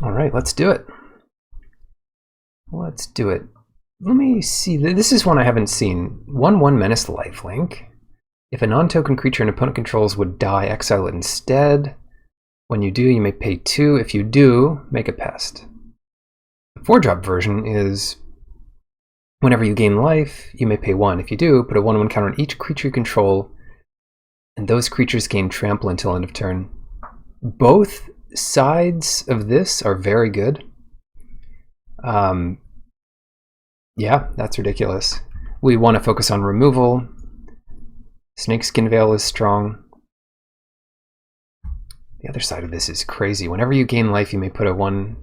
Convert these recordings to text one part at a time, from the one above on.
All right, let's do it. Let's do it. Let me see. This is one I haven't seen. 1/1 Menace lifelink. If a non-token creature an opponent controls would die, exile it instead. When you do, you may pay 2. If you do, make a pest. The 4-drop version is whenever you gain life, you may pay 1. If you do, put a 1/1 counter on each creature you control, and those creatures gain trample until end of turn. Both sides of this are very good. Yeah, that's ridiculous. We want to focus on removal. Snakeskin Veil is strong. The other side of this is crazy. Whenever you gain life, you may put a 1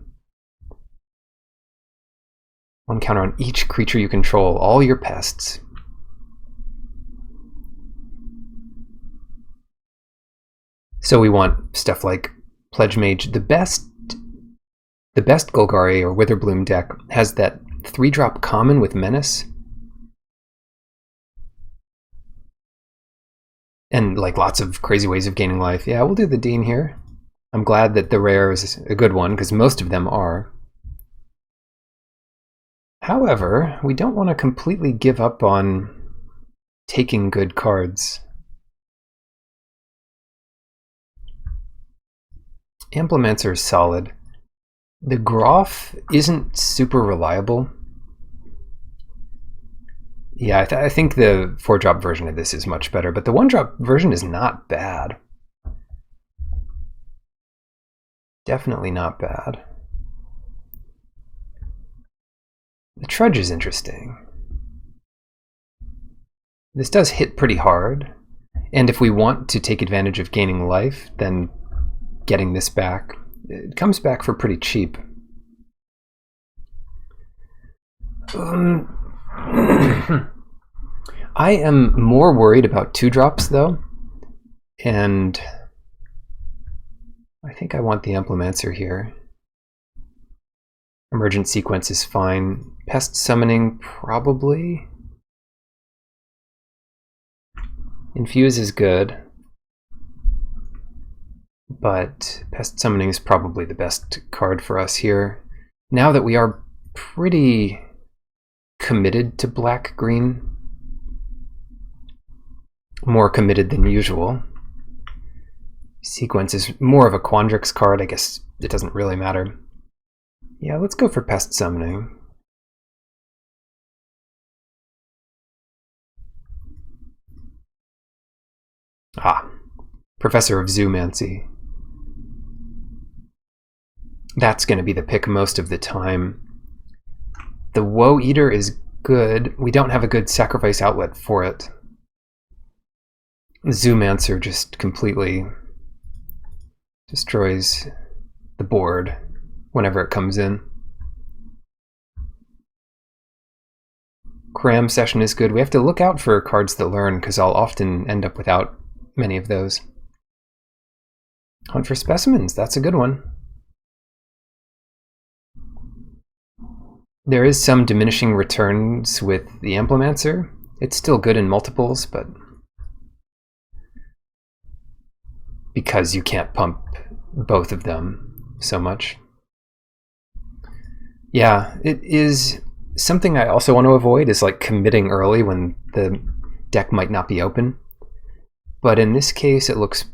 counter on each creature you control, all your pests. So we want stuff like Pledge Mage. The best Golgari or Witherbloom deck has that 3-drop common with Menace. And like lots of crazy ways of gaining life. Yeah, we'll do the Dean here. I'm glad that the rare is a good one, because most of them are. However, we don't want to completely give up on taking good cards. Implementor is solid. The Groff isn't super reliable. Yeah, I think the 4-drop version of this is much better, but the 1-drop version is not bad. Definitely not bad. The Trudge is interesting. This does hit pretty hard, and if we want to take advantage of gaining life, then getting this back, it comes back for pretty cheap. I am more worried about 2-drops though, and I think I want the Implementor here. Emergent Sequence is fine. Pest Summoning, probably. Infuse is good, but Pest Summoning is probably the best card for us here. Now that we are pretty committed to black-green, more committed than usual. Sequence is more of a Quandrix card. I guess it doesn't really matter. Yeah, let's go for Pest Summoning. Ah, Professor of Zoomancy. That's going to be the pick most of the time. The Woe Eater is good. We don't have a good sacrifice outlet for it. Zoomancer just completely destroys the board whenever it comes in. Cram Session is good. We have to look out for cards that learn, because I'll often end up without many of those. Hunt for Specimens, that's a good one. There is some diminishing returns with the Implementor. It's still good in multiples, but because you can't pump both of them so much. Yeah, it is something I also want to avoid, is like committing early when the deck might not be open. But in this case, it looks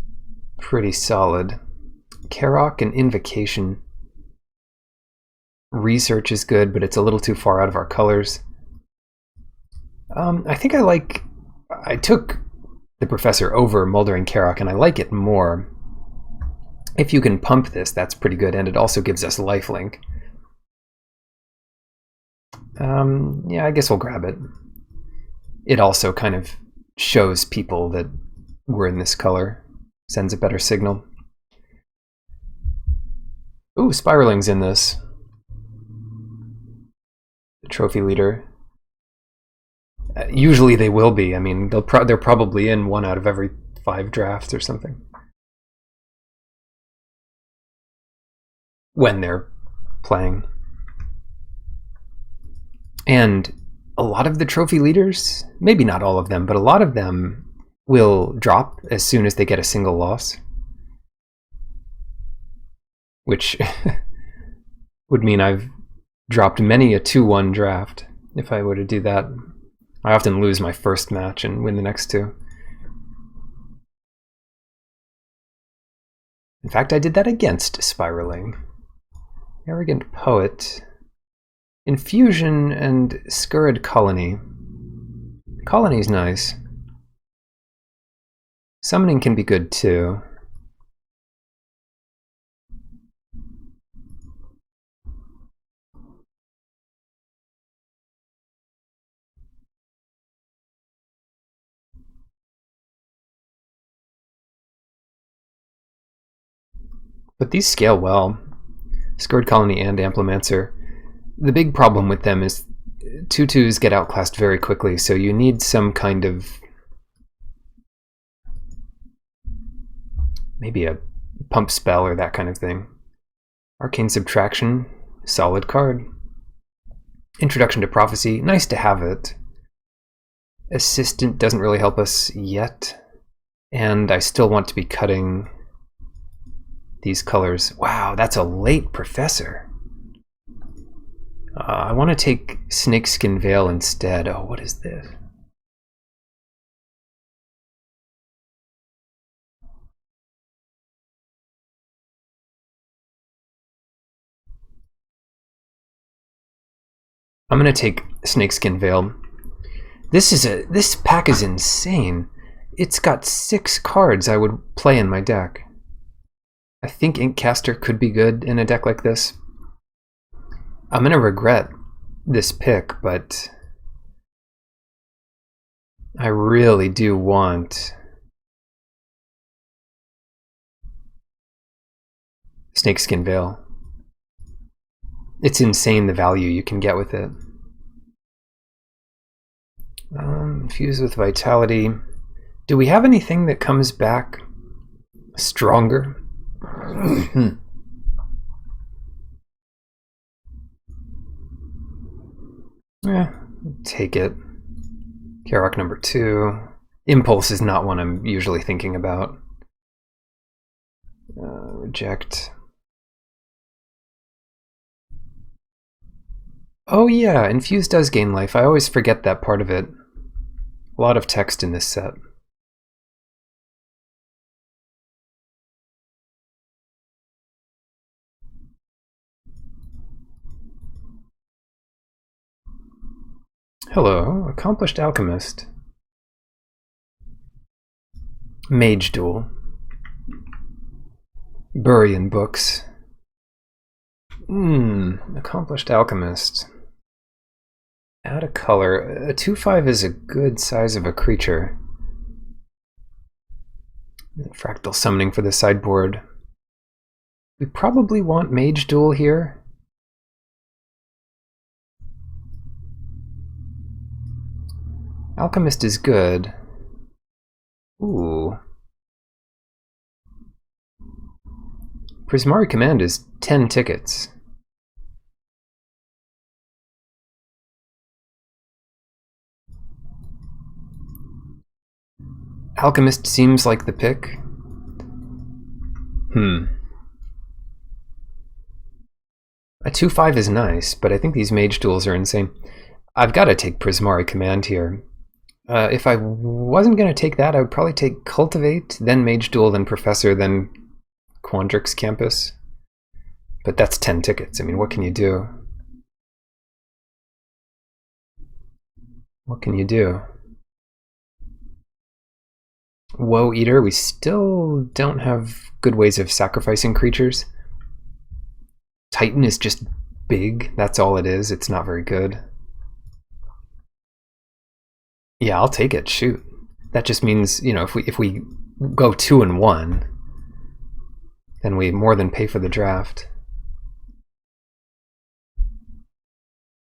pretty solid. Karok and Invocation. Research is good, but it's a little too far out of our colors. I think I took the Professor over Mulder and Karok, and I like it more. If you can pump this, that's pretty good, and it also gives us lifelink. Yeah, I guess we'll grab it. It also kind of shows people that we're in this color, sends a better signal. Ooh, Spiraling's in this. The Trophy Leader. Usually they will be. I mean, they're probably in 1 out of every 5 drafts or something. When they're playing. And a lot of the Trophy Leaders, maybe not all of them, but a lot of them will drop as soon as they get a single loss. Which would mean I've dropped many a 2-1 draft if I were to do that. I often lose my first match and win the next two. In fact, I did that against Spiraling. Arrogant Poet. Infusion and Scurrid Colony. Colony's nice. Summoning can be good too. But these scale well. Scurrid Colony and Amplimancer. The big problem with them is 2/2s get outclassed very quickly, so you need some kind of... maybe a pump spell or that kind of thing. Arcane Subtraction, solid card. Introduction to Prophecy, nice to have it. Assistant doesn't really help us yet. And I still want to be cutting these colors. Wow, that's a late Professor. I want to take Snakeskin Veil instead. Oh, what is this? I'm going to take Snakeskin Veil. This pack is insane. It's got 6 cards I would play in my deck. I think Inkcaster could be good in a deck like this. I'm going to regret this pick, but I really do want Snakeskin Veil. It's insane the value you can get with it. Infused with Vitality. Do we have anything that comes back stronger? Yeah, take it. Karok number 2. Impulse is not one I'm usually thinking about. Reject. Oh yeah, Infuse does gain life. I always forget that part of it. A lot of text in this set. Hello, Accomplished Alchemist. Mage Duel. Burian Books. Accomplished Alchemist. Add a color. A 2/5 is a good size of a creature. Fractal Summoning for the sideboard. We probably want Mage Duel here. Alchemist is good. Ooh. Prismari Command is 10 tickets. Alchemist seems like the pick. A 2/5 is nice, but I think these Mage Duels are insane. I've got to take Prismari Command here. If I wasn't going to take that, I would probably take Cultivate, then Mage Duel, then Professor, then Quandrix Campus. But that's 10 tickets. I mean, what can you do? What can you do? Woe Eater, we still don't have good ways of sacrificing creatures. Titan is just big, that's all it is. It's not very good. Yeah, I'll take it, shoot. That just means, you know, if we go 2-1, then we more than pay for the draft.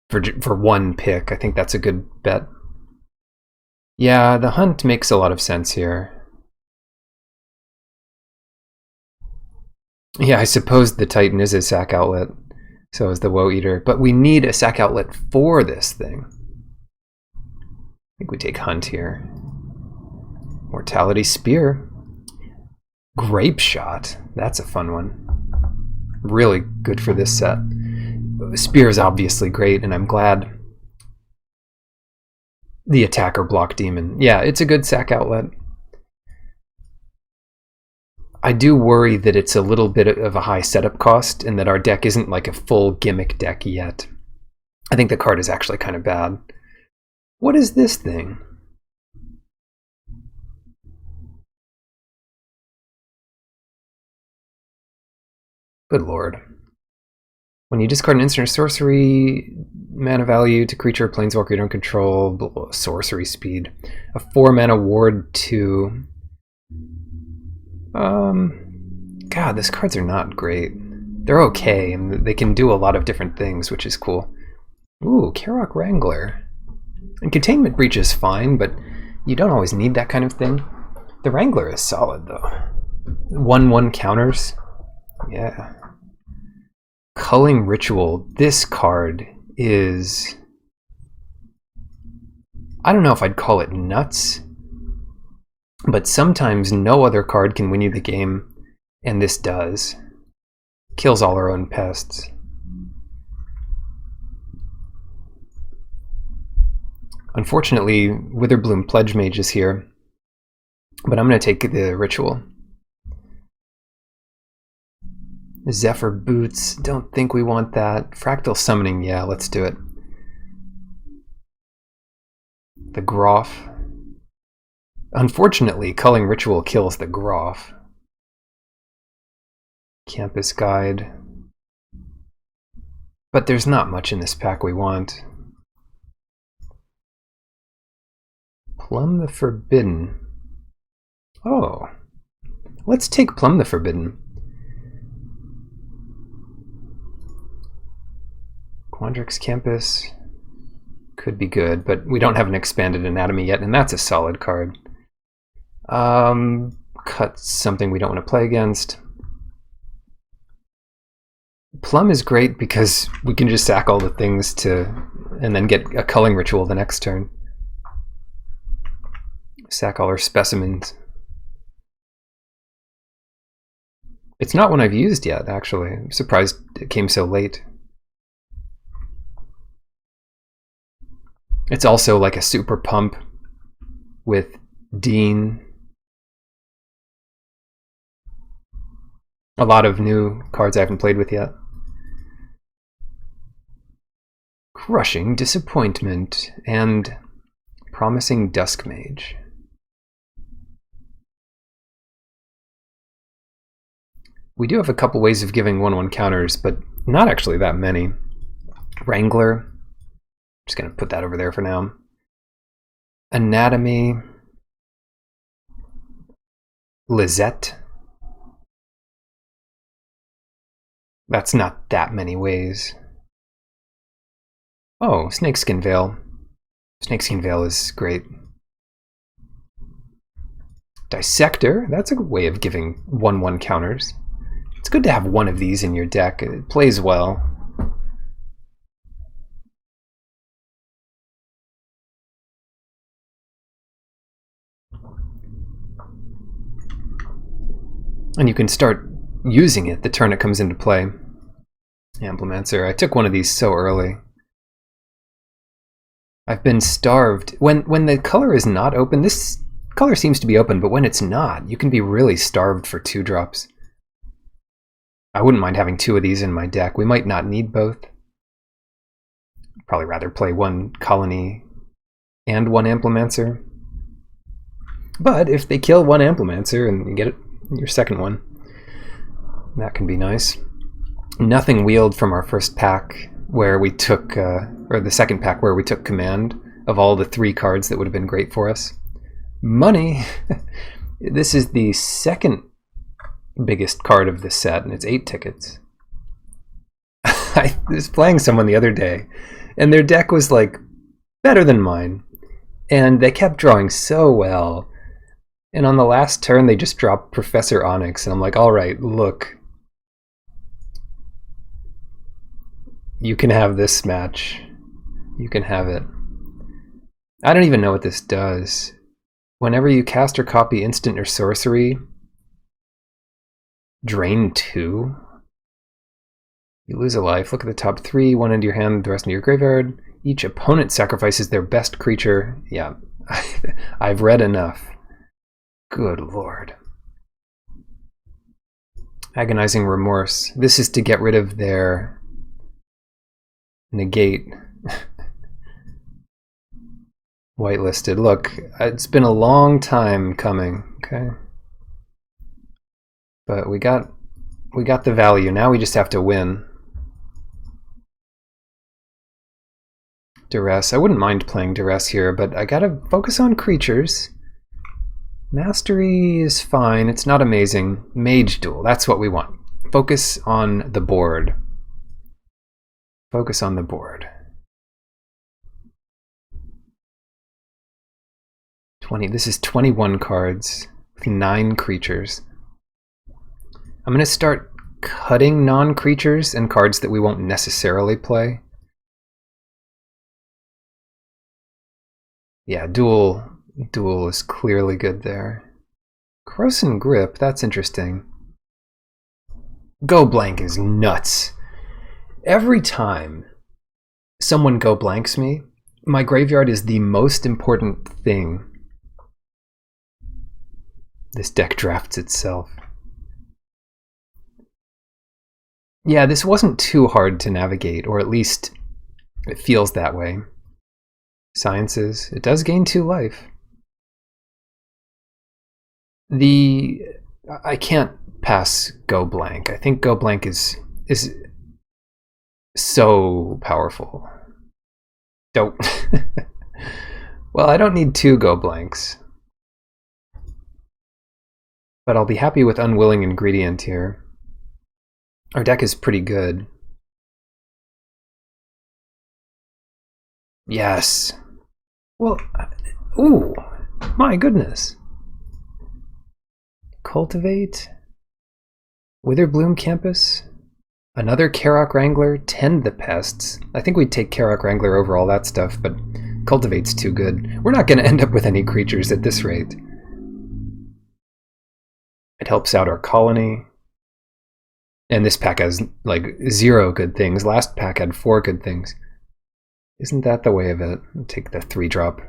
For one pick, I think that's a good bet. Yeah, the hunt makes a lot of sense here. Yeah, I suppose the Titan is a sack outlet, so is the Woe Eater, but we need a sack outlet for this thing. I think we take Hunt here. Mortality Spear. Grape Shot. That's a fun one. Really good for this set. Spear is obviously great, and I'm glad the attacker block demon. Yeah, it's a good sack outlet. I do worry that it's a little bit of a high setup cost and that our deck isn't like a full gimmick deck yet. I think the card is actually kind of bad. What is this thing? Good lord. When you discard an instant or sorcery, mana value to creature or planeswalker you don't control, sorcery speed. A 4-mana ward 2. God, these cards are not great. They're okay, and they can do a lot of different things, which is cool. Ooh, Karok Wrangler. And Containment Breach is fine, but you don't always need that kind of thing. The Wrangler is solid, though. 1/1 counters. Yeah. Culling Ritual. This card is... I don't know if I'd call it nuts, but sometimes no other card can win you the game, and this does. Kills all our own pests. Unfortunately, Witherbloom Pledge Mage is here, but I'm going to take the Ritual. Zephyr Boots, don't think we want that. Fractal Summoning, yeah, let's do it. The Groff. Unfortunately, Culling Ritual kills the Groff. Campus Guide. But there's not much in this pack we want. Plumb the Forbidden. Oh. Let's take Plumb the Forbidden. Quandrix Campus could be good, but we don't have an Expanded Anatomy yet, and that's a solid card. Cut something we don't want to play against. Plum is great because we can just sack all the things and then get a Culling Ritual the next turn. Sack all our specimens. It's not one I've used yet, actually. I'm surprised it came so late. It's also like a super pump with Dean. A lot of new cards I haven't played with yet. Crushing Disappointment and Promising Dusk Mage. We do have a couple ways of giving 1/1 counters, but not actually that many. Wrangler. Just going to put that over there for now. Anatomy. Lizette. That's not that many ways. Oh, Snakeskin Veil. Snakeskin Veil is great. Dissector. That's a good way of giving 1/1 counters. It's good to have one of these in your deck. It plays well. And you can start using it the turn it comes into play. Amplimancer. I took one of these so early. I've been starved. When the color is not open, this color seems to be open, but when it's not, you can be really starved for 2-drops. I wouldn't mind having 2 of these in my deck. We might not need both. Probably rather play 1 Colony and 1 Amplimancer. But if they kill 1 Amplimancer and you get your second one, that can be nice. Nothing wheeled from our first pack where we took, or the second pack where we took command of all the 3 cards that would have been great for us. Money! This is the second biggest card of the set, and it's 8 tickets. I was playing someone the other day, and their deck was like better than mine, and they kept drawing so well. And on the last turn, they just dropped Professor Onyx, and I'm like, all right, look. You can have this match. You can have it. I don't even know what this does. Whenever you cast or copy instant or sorcery, drain 2? You lose a life. Look at the top 3, one into your hand, the rest into your graveyard. Each opponent sacrifices their best creature. Yeah, I've read enough. Good lord. Agonizing Remorse. This is to get rid of their negate. Whitelisted. Look, it's been a long time coming, okay? But we got the value. Now we just have to win. Duress. I wouldn't mind playing Duress here, but I gotta focus on creatures. Mastery is fine. It's not amazing. Mage Duel. That's what we want. Focus on the board. Focus on the board. 20. This is 21 cards with 9 creatures. I'm going to start cutting non-creatures and cards that we won't necessarily play. Yeah, duel is clearly good there. Corrosive Grip, that's interesting. Go blank is nuts. Every time someone go blanks me, my graveyard is the most important thing. This deck drafts itself. Yeah, this wasn't too hard to navigate, or at least it feels that way. Sciences. It does gain 2 life. I can't pass Go Blank. I think Go Blank is so powerful. Don't. Well, I don't need 2 Go Blanks. But I'll be happy with Unwilling Ingredient here. Our deck is pretty good. Yes. Well, ooh, my goodness. Cultivate. Witherbloom Campus. Another Karok Wrangler. Tend the Pests. I think we'd take Karok Wrangler over all that stuff, but Cultivate's too good. We're not going to end up with any creatures at this rate. It helps out our colony. And this pack has, like, 0 good things. Last pack had 4 good things. Isn't that the way of it? I'll take the 3-drop.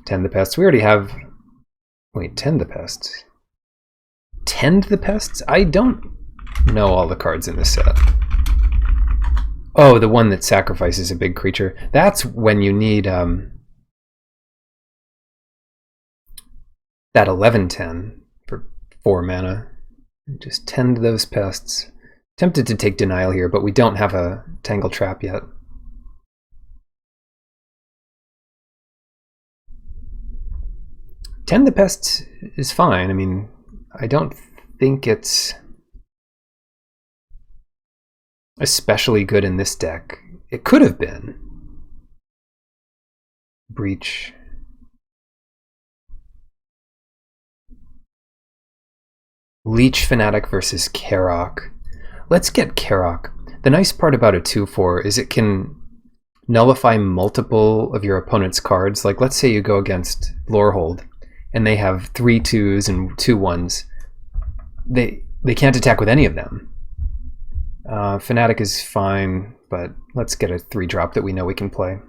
Tend the Pests. We already have... Wait, Tend the Pests. Tend the Pests? I don't know all the cards in this set. Oh, the one that sacrifices a big creature. That's when you need that 11/10 for 4 mana. Just tend those pests. Tempted to take Denial here, but we don't have a Tangle Trap yet. Tend the Pests is fine. I mean, I don't think it's especially good in this deck. It could have been. Breach. Leech Fanatic versus Karok. Let's get Karok. The nice part about a 2/4 is it can nullify multiple of your opponent's cards. Like, let's say you go against Lorehold, and they have 3 2s and 2 1s. They can't attack with any of them. Fanatic is fine, but let's get a 3-drop that we know we can play.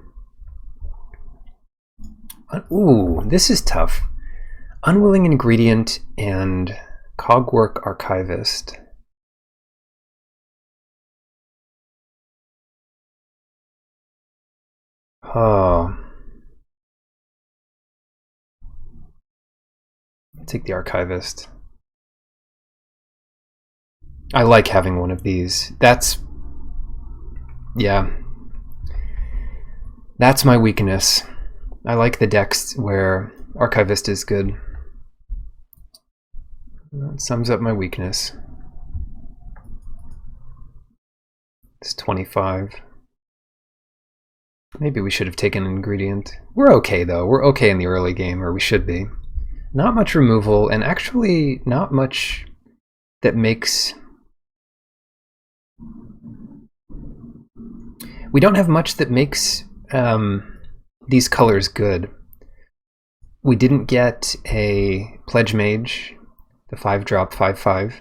Ooh, this is tough. Unwilling Ingredient and Cogwork Archivist. Oh. Take the Archivist. I like having one of these. Yeah. That's my weakness. I like the decks where Archivist is good. That sums up my weakness. It's 25. Maybe we should have taken an Ingredient. We're okay though. We're okay in the early game, or we should be. Not much removal, and actually not much that makes... We don't have much that makes these colors good. We didn't get a Pledge Mage, the 5-drop 5/5.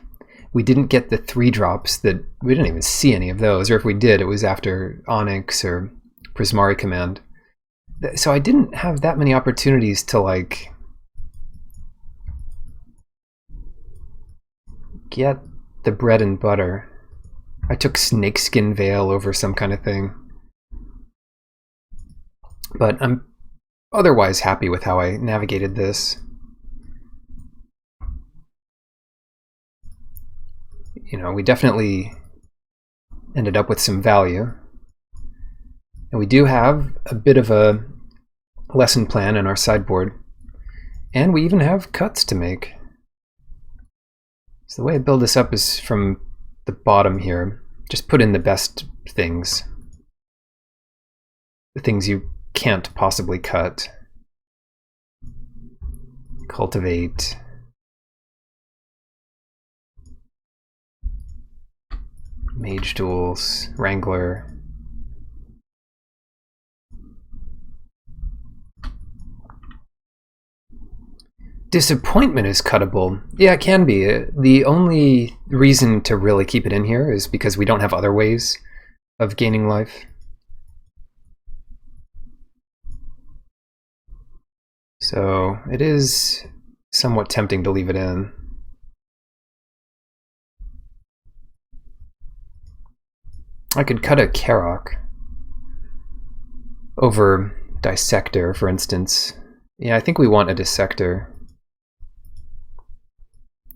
we didn't get the 3-drops that we didn't even see any of those, or if we did, it was after Onyx or Prismari Command. So I didn't have that many opportunities to like get the bread and butter. I took Snakeskin Veil over some kind of thing. But I'm otherwise happy with how I navigated this. You know, we definitely ended up with some value. And we do have a bit of a lesson plan in our sideboard. And we even have cuts to make. So the way I build this up is from the bottom here. Just put in the best things. The things you can't possibly cut. Cultivate. Mage Duels, Wrangler. Disappointment is cuttable. Yeah, it can be. The only reason to really keep it in here is because we don't have other ways of gaining life. So it is somewhat tempting to leave it in. I could cut a Karok over Dissector, for instance. Yeah, I think we want a Dissector.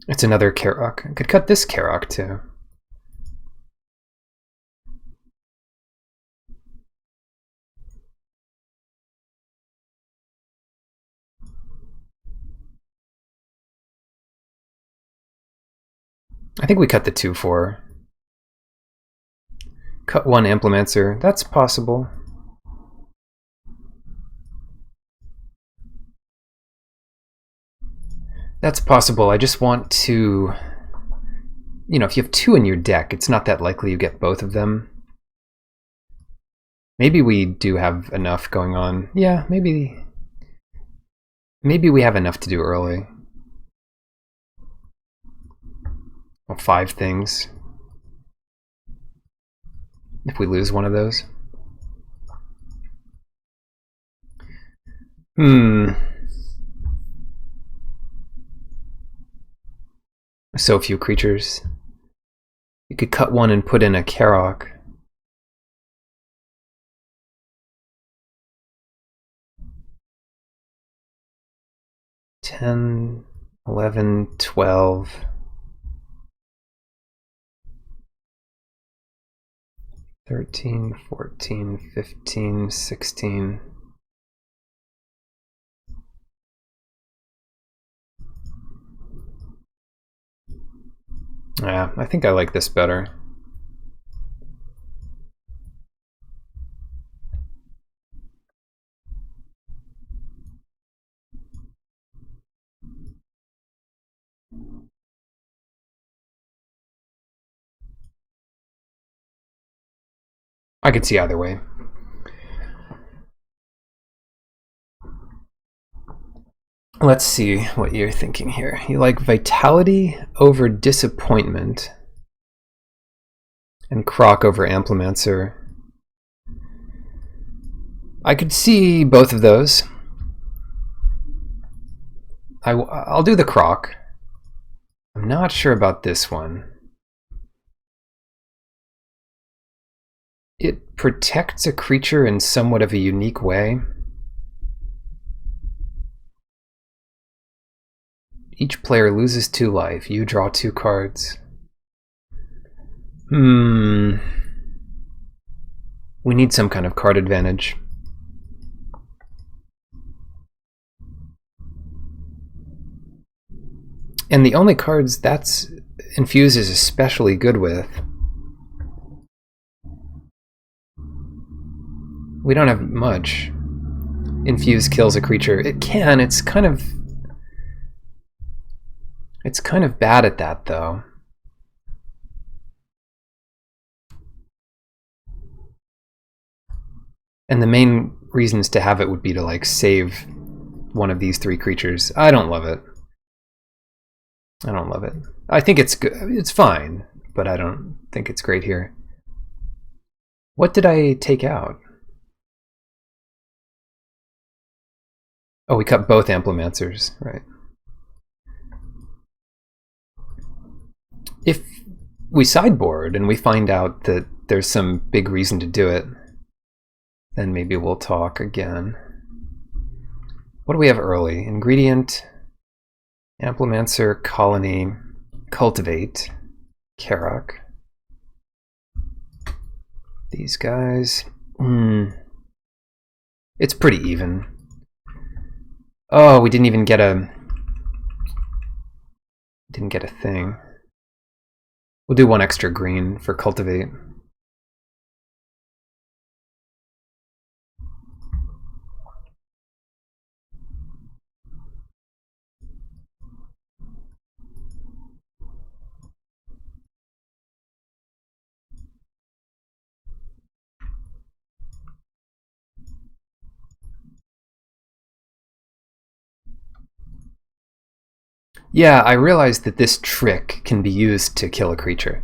It's another Karok. I could cut this Karok too. I think we cut the 2/4. Cut one Implemencer. That's possible. That's possible. I just want to... You know, if you have 2 in your deck, it's not that likely you get both of them. Maybe we do have enough going on. Yeah, maybe we have enough to do early. Well, 5 things. If we lose one of those. So few creatures. You could cut one and put in a Karok. $10, $11, $12. $13, $14, $15, $16. Yeah, I think I like this better. I could see either way. Let's see what you're thinking here. You like Vitality over Disappointment and Croc over Amplimancer. I could see both of those. I'll do the Croc. I'm not sure about this one. It protects a creature in somewhat of a unique way. Each player loses 2 life. You draw 2 cards. We need some kind of card advantage. And the only cards that's Infuse is especially good with. We don't have much. Infuse kills a creature. It can. It's kind of bad at that, though. And the main reasons to have it would be to, like, save one of these 3 creatures. I don't love it. I don't love it. I think it's good. It's fine, but I don't think it's great here. What did I take out? Oh, we cut both Amplimancers, right. If we sideboard and we find out that there's some big reason to do it, then maybe we'll talk again. What do we have early? Ingredient, Amplimancer, Colony, Cultivate, Karok. These guys. It's pretty even. Oh, we didn't even get a... Didn't get a thing. We'll do one extra green for Cultivate. Yeah, I realized that this trick can be used to kill a creature.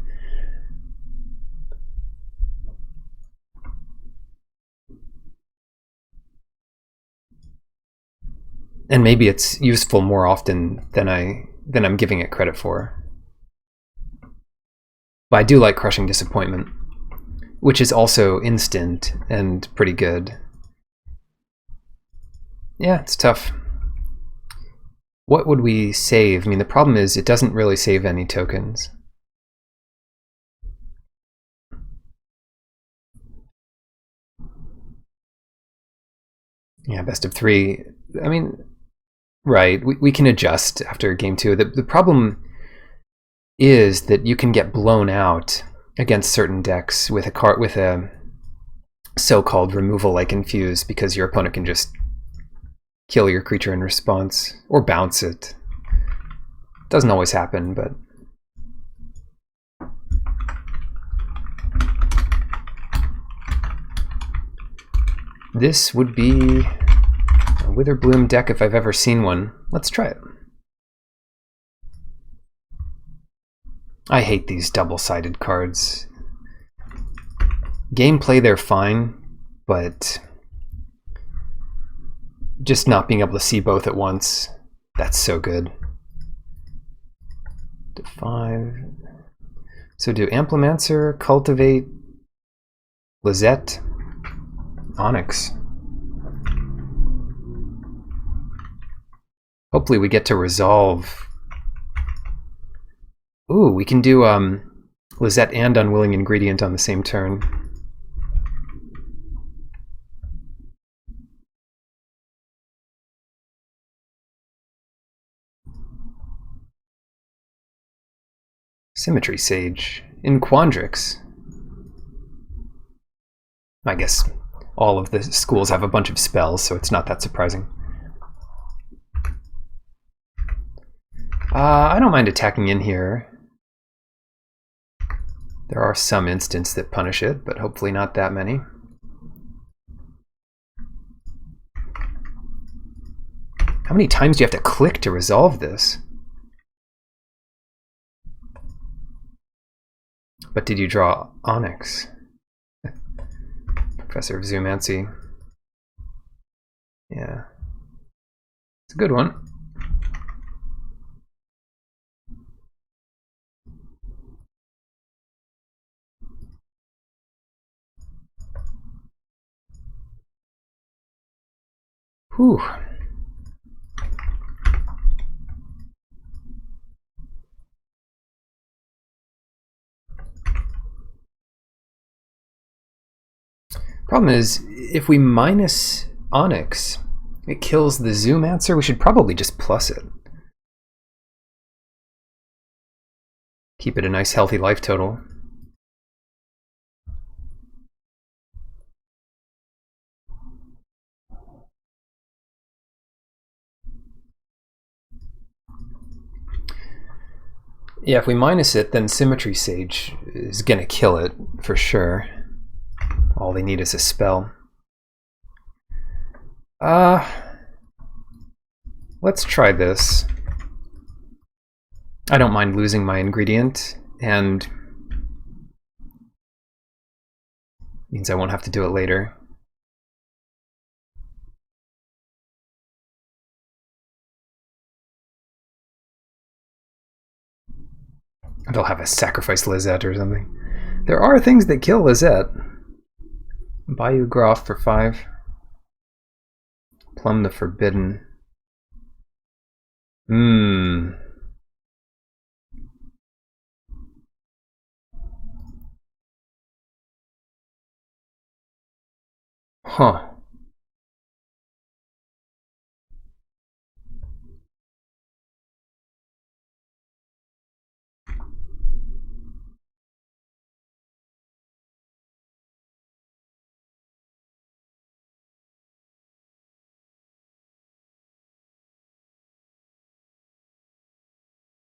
And maybe it's useful more often than I'm giving it credit for. But I do like Crushing Disappointment, which is also instant and pretty good. Yeah, it's tough. What would we save? I mean, the problem is it doesn't really save any tokens. Yeah, best of 3. I mean, right, we can adjust after game 2. The problem is that you can get blown out against certain decks with a so-called removal like Infuse, because your opponent can just kill your creature in response, or bounce it. Doesn't always happen, but... This would be a Witherbloom deck if I've ever seen one. Let's try it. I hate these double-sided cards. Gameplay, they're fine, but just not being able to see both at once, that's so good. To 5. So do Amplimancer, Cultivate, Lizette, Onyx. Hopefully we get to resolve. Ooh, we can do Lizette and Unwilling Ingredient on the same turn. Symmetry Sage in Quandrix. I guess all of the schools have a bunch of spells, so it's not that surprising. I don't mind attacking in here. There are some instants that punish it, but hopefully not that many. How many times do you have to click to resolve this? But did you draw Onyx? Professor of Zoomancy. Yeah. It's a good one. Whew. Problem is, if we minus Onyx, it kills the Zoomancer. We should probably just plus it. Keep it a nice healthy life total. Yeah, if we minus it, then Symmetry Sage is gonna kill it for sure. All they need is a spell. Let's try this. I don't mind losing my ingredient, and means I won't have to do it later. They'll have a sacrifice Lizette or something. There are things that kill Lizette. Bayou Groff for 5. Plum the Forbidden. Huh.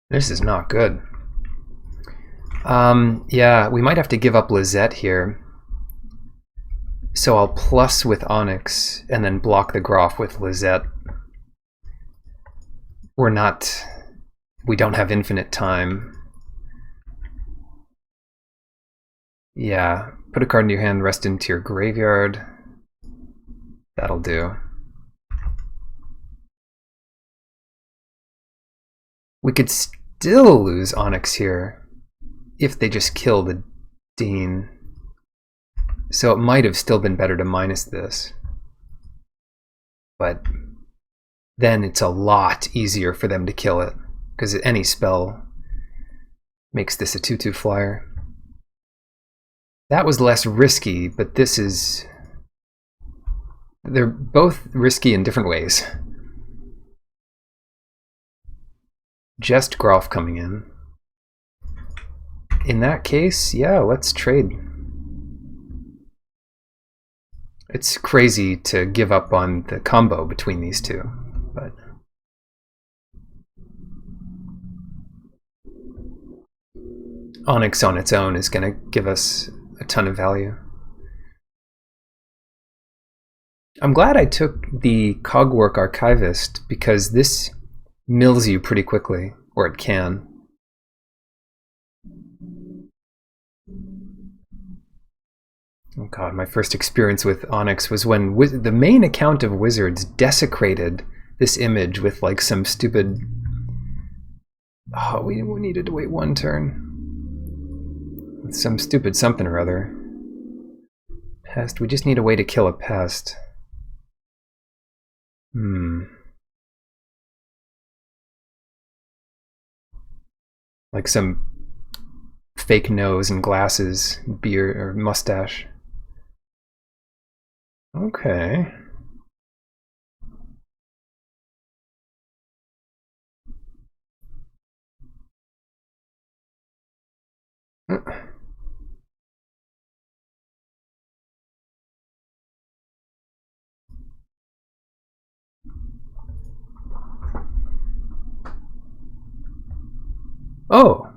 This is not good. Yeah, we might have to give up Lizette here. So I'll plus with Onyx and then block the Groff with Lizette. We don't have infinite time. Yeah, put a card in your hand, rest into your graveyard. That'll do. We could still lose Onyx here if they just kill the Dean. So it might have still been better to minus this. But then it's a lot easier for them to kill it, because any spell makes this a 2/2 flyer. That was less risky, but this is... They're both risky in different ways. Just Groff coming in. In that case, yeah, let's trade. It's crazy to give up on the combo between these two, but... Onyx on its own is going to give us a ton of value. I'm glad I took the Cogwork Archivist, because this mills you pretty quickly, or it can. Oh god, my first experience with Onyx was when the main account of Wizards desecrated this image with like some stupid... Oh, we needed to wait one turn. With some stupid something or other. Pest, we just need a way to kill a pest. Like some fake nose and glasses, beard or mustache. Okay. Oh,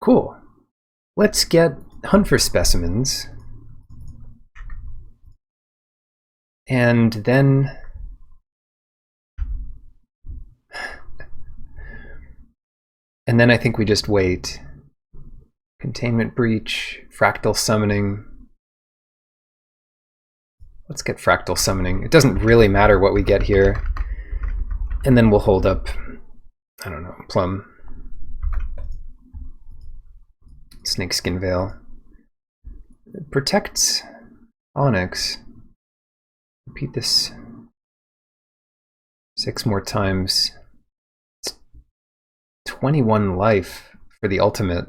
cool. Let's hunt for specimens. And then... And then I think we just wait. Containment Breach, Fractal Summoning. Let's get Fractal Summoning. It doesn't really matter what we get here. And then we'll hold up, I don't know, Plum. Snakeskin Veil. It protects Onyx. Repeat this 6 more times. It's 21 life for the ultimate.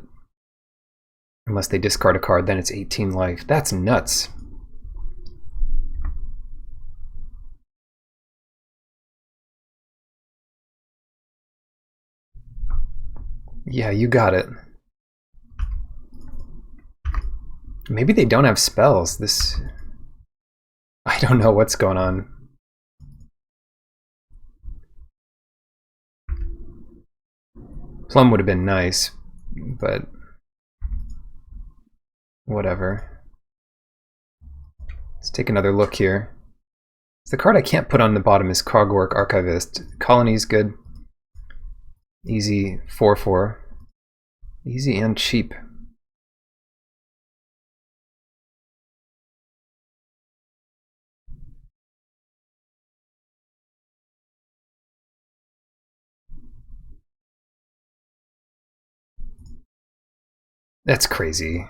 Unless they discard a card, then it's 18 life. That's nuts. Yeah, you got it. Maybe they don't have spells. I don't know what's going on. Plum would have been nice, but whatever. Let's take another look here. The card I can't put on the bottom is Cogwork Archivist. Colony's good. Easy 4/4. Easy and cheap. That's crazy.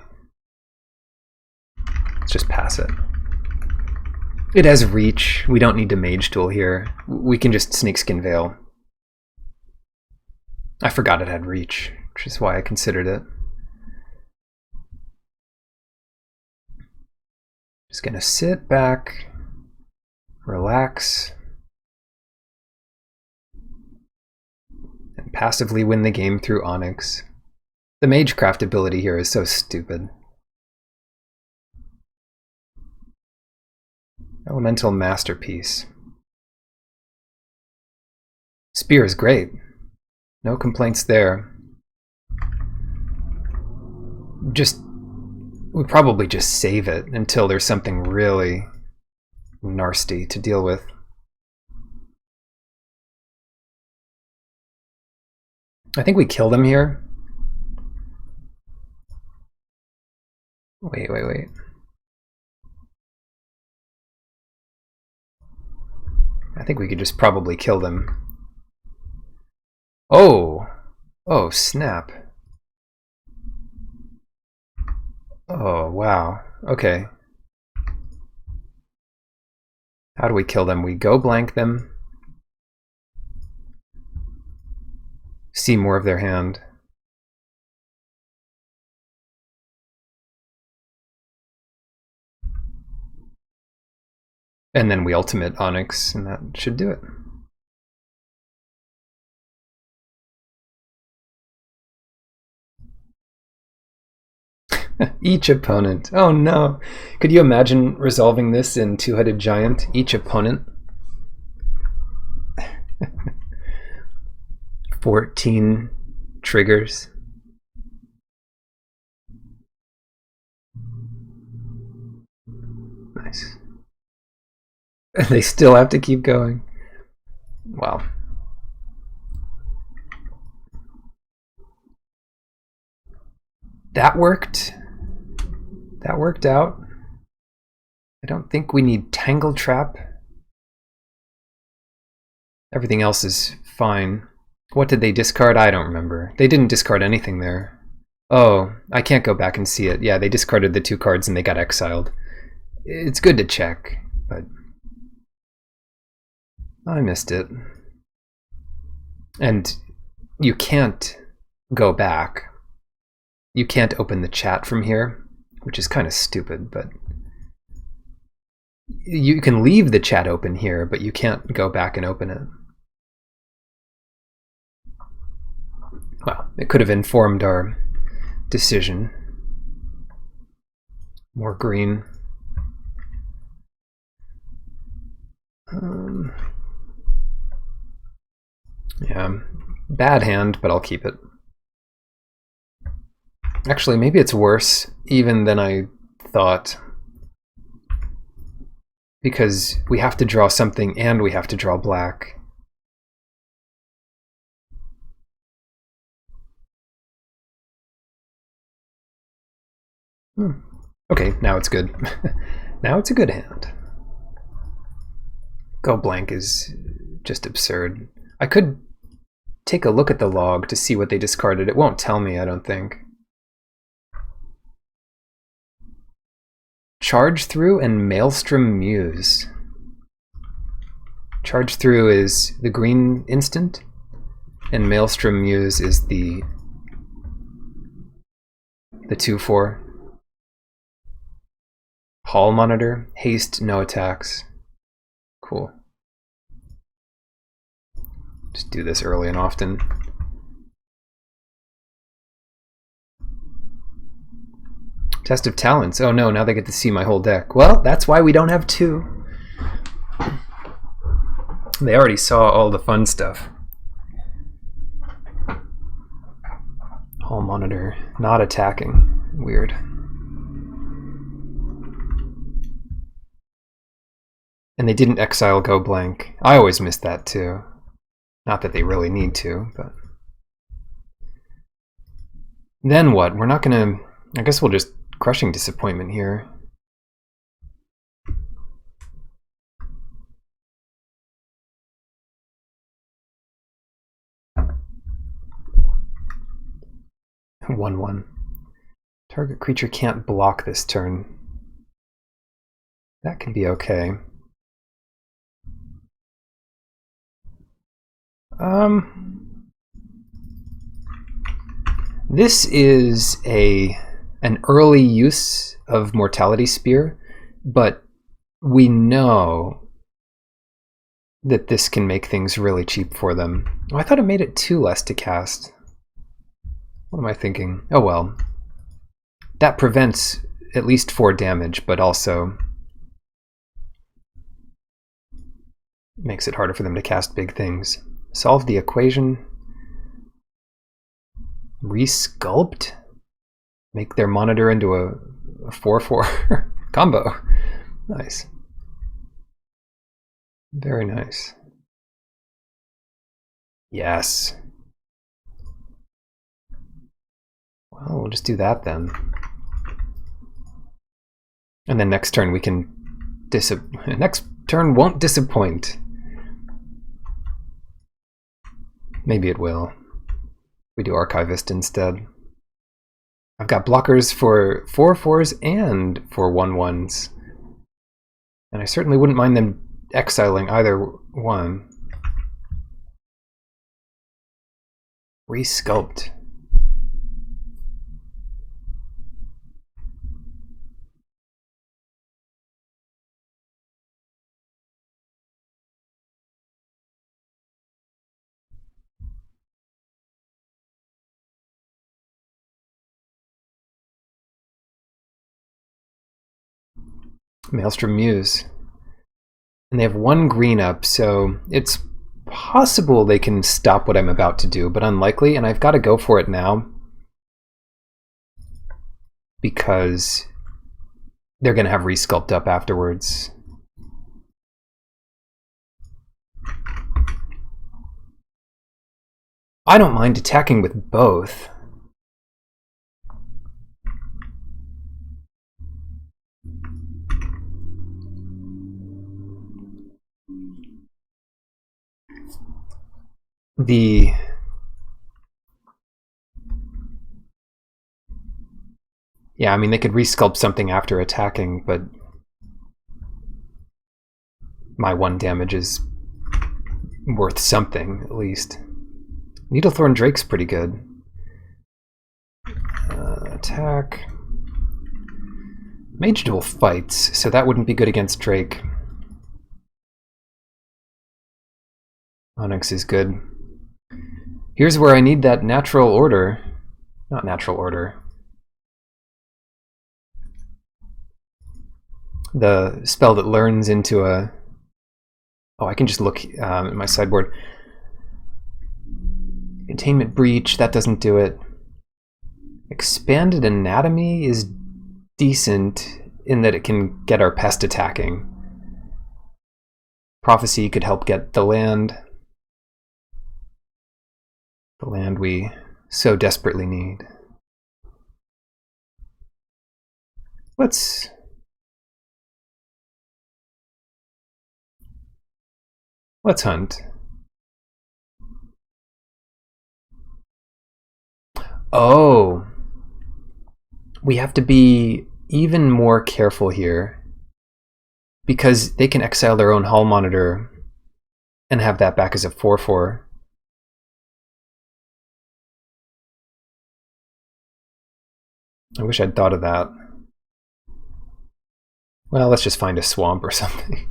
Let's just pass it. It has reach. We don't need to Mage Duel here. We can just Snakeskin Veil. I forgot it had reach, which is why I considered it. Just gonna sit back, relax, and passively win the game through Onyx. The Magecraft ability here is so stupid. Elemental Masterpiece. Spear is great. No complaints there. We probably just save it until there's something really nasty to deal with. I think we kill them here. Wait. I think we could just probably kill them. Oh! Oh, snap. Oh, wow. Okay. How do we kill them? We go blank them. See more of their hand. And then we ultimate Onyx, and that should do it. Each opponent. Oh no. Could you imagine resolving this in Two-Headed Giant? Each opponent. 14 triggers. Nice. They still have to keep going. Wow. That worked. That worked out. I don't think we need Tangle Trap. Everything else is fine. What did they discard? I don't remember. They didn't discard anything there. Oh, I can't go back and see it. Yeah, they discarded the 2 cards and they got exiled. It's good to check, but I missed it. And you can't go back. You can't open the chat from here, which is kind of stupid, but you can leave the chat open here, but you can't go back and open it. Well, it could have informed our decision. More green. Yeah, bad hand, but I'll keep it. Actually, maybe it's worse even than I thought. Because we have to draw something and we have to draw black. Okay, now it's good. Now it's a good hand. Go blank is just absurd. I could take a look at the log to see what they discarded. It won't tell me, I don't think. Charge Through and Maelstrom Muse. Charge Through is the green instant, and Maelstrom Muse is the 2/4. Hall Monitor, haste, no attacks. Cool. Just do this early and often. Test of Talents. Oh no, now they get to see my whole deck. Well, that's why we don't have 2. They already saw all the fun stuff. Hall Monitor, not attacking. Weird. And they didn't exile Go Blank. I always miss that too. Not that they really need to, but Then what? We're not gonna... I guess we'll just Crushing Disappointment here. One. Target creature can't block this turn. That can be okay. This is an early use of Mortality Spear, but we know that this can make things really cheap for them. Oh, I thought it made it 2 less to cast. What am I thinking? Oh well. That prevents at least 4 damage, but also makes it harder for them to cast big things. Solve the equation. Resculpt? Make their monitor into a 4/4 combo. Nice. Very nice. Yes. Well, we'll just do that then. And then next turn we can next turn won't disappoint. Maybe it will. We do Archivist instead. I've got blockers for 4/4s and for 1/1s. And I certainly wouldn't mind them exiling either one. Resculpt. Maelstrom Muse. And they have 1 green up, so it's possible they can stop what I'm about to do, but unlikely, and I've got to go for it now because they're going to have Resculpt up afterwards. I don't mind attacking with both. Yeah, I mean, they could resculpt something after attacking, but my 1 damage is worth something, at least. Needlethorn Drake's pretty good. Attack. Mage Duel fights, so that wouldn't be good against Drake. Onyx is good. Here's where I need that natural order. Not natural order. The spell that learns into a... Oh, I can just look at my sideboard. Containment Breach, that doesn't do it. Expanded Anatomy is decent in that it can get our pest attacking. Prophecy could help get the land. The land we so desperately need. Let's hunt. Oh, we have to be even more careful here because they can exile their own Hall Monitor and have that back as a 4/4. I wish I'd thought of that. Well, let's just find a swamp or something.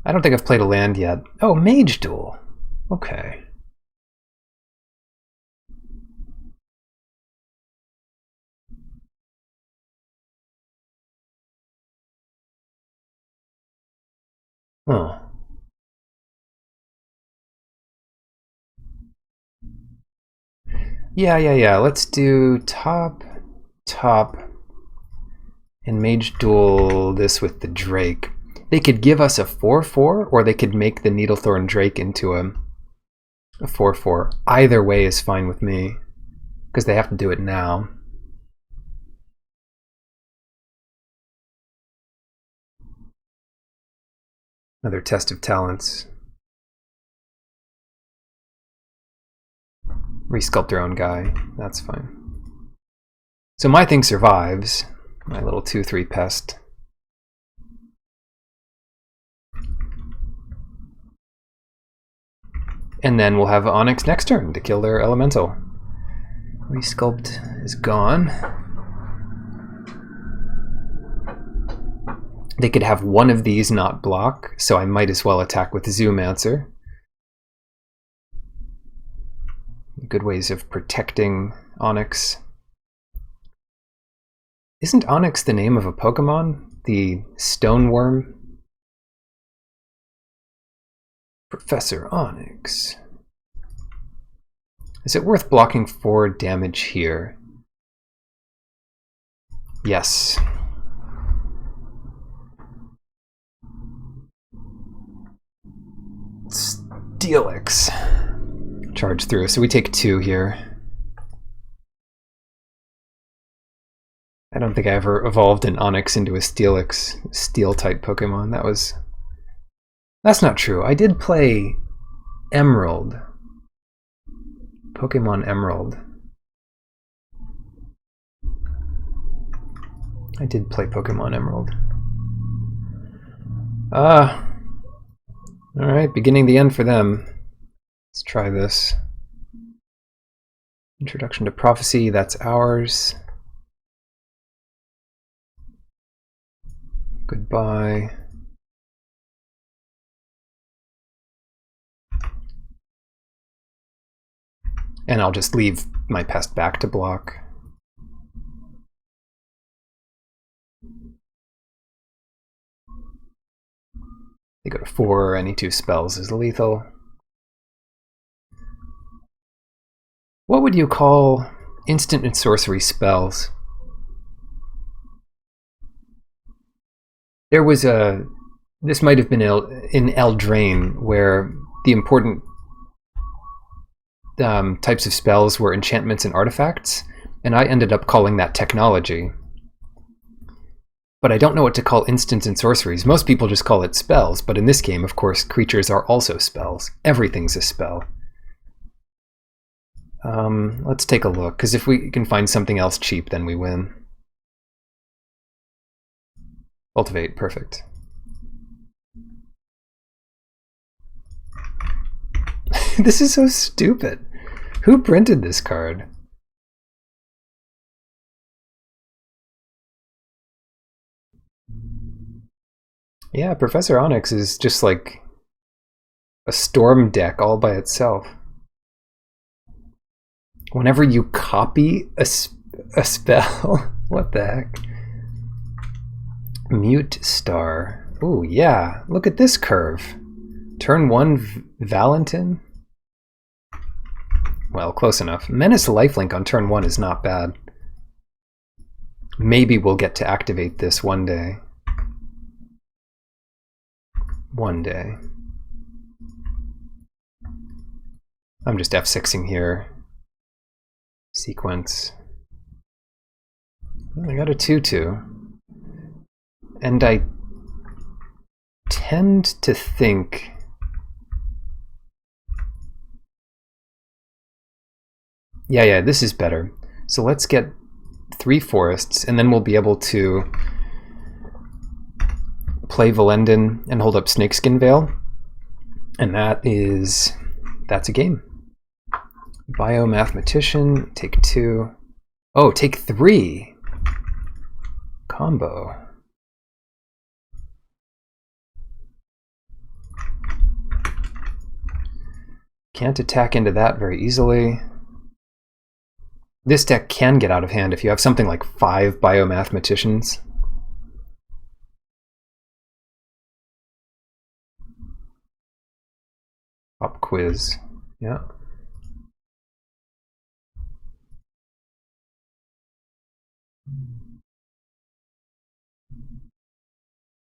I don't think I've played a land yet. Oh, Mage Duel. Okay. Huh. Yeah. Let's do top, and Mage Duel this with the Drake. They could give us a 4/4, or they could make the Needlethorn Drake into a 4/4. Either way is fine with me. because they have to do it now. Another test of talents. Resculpt their own guy. That's fine. So my thing survives. My little 2/3 pest. And then we'll have Onyx next turn to kill their elemental. Resculpt is gone. They could have one of these not block, so I might as well attack with Zoomancer. Good ways of protecting Onyx. Isn't Onyx the name of a Pokemon? The stone worm? Professor Onyx. Is it worth blocking 4 damage here? Yes. Steelix. Charge through, so we take 2 here. I don't think I ever evolved an Onyx into a Steelix, Steel-type Pokemon. That's not true. I did play Emerald. Pokemon Emerald. I did play Pokemon Emerald. Alright, beginning the end for them. Let's try this. Introduction to Prophecy, that's ours. Goodbye. And I'll just leave my pest back to block. They go to 4, any 2 spells is lethal. What would you call instant and sorcery spells? There was this might have been in Eldraine, where the important types of spells were enchantments and artifacts, and I ended up calling that technology. But I don't know what to call instants and sorceries. Most people just call it spells, but in this game, of course, creatures are also spells. Everything's a spell. Let's take a look, because if we can find something else cheap, then we win. Cultivate, perfect. This is so stupid. Who printed this card? Yeah, Professor Onyx is just like a storm deck all by itself. Whenever you copy a spell, what the heck? Mute Star. Ooh, yeah, look at this curve. Turn 1 Valentin? Well, close enough. Menace Lifelink on turn 1 is not bad. Maybe we'll get to activate this one day. One day. I'm just F6ing here. Sequence. Well, I got a 2/2. And I tend to think yeah, this is better. So let's get 3 forests, and then we'll be able to play Valendin and hold up Snakeskin Veil. And that's a game. Biomathematician, take 2. Oh, take 3. Combo. Can't attack into that very easily. This deck can get out of hand if you have something like 5 Biomathematicians. Pop quiz, yeah.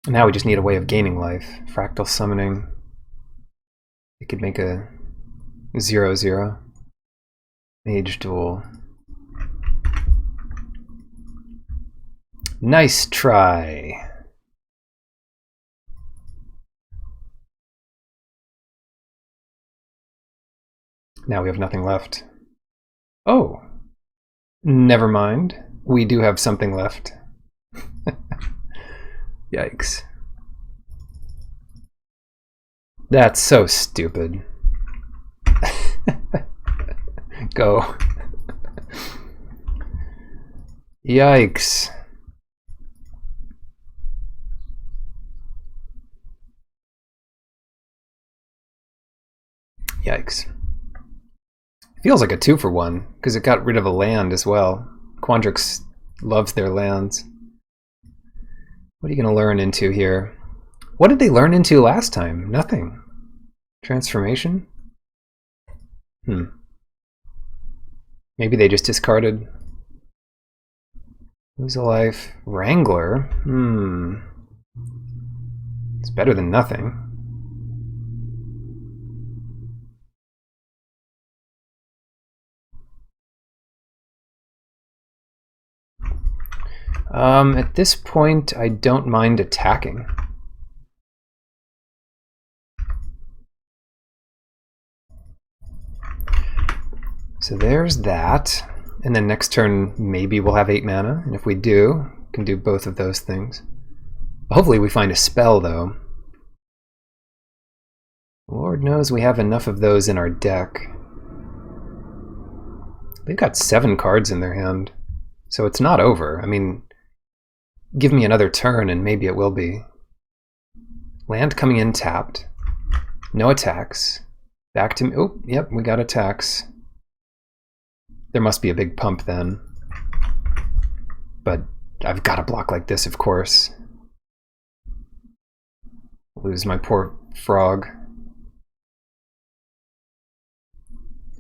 Now we just need a way of gaining life. Fractal summoning. It could make a 0/0. Mage duel. Nice try. Now we have nothing left. Oh, never mind. We do have something left. Yikes. That's so stupid. Go. Yikes. Yikes. Feels like a 2-for-1, because it got rid of a land as well. Quandrix loves their lands. What are you going to learn into here? What did they learn into last time? Nothing. Transformation? Maybe they just discarded. Lose a life. Wrangler? It's better than nothing. At this point, I don't mind attacking. So there's that. And then next turn, maybe we'll have 8 mana. And if we do, we can do both of those things. Hopefully we find a spell, though. Lord knows we have enough of those in our deck. They've got 7 cards in their hand. So it's not over. I mean, give me another turn and maybe it will be. Land coming in tapped. No attacks. Back to me. Oh, yep, we got attacks. There must be a big pump then. But I've got to block like this, of course. Lose my poor frog.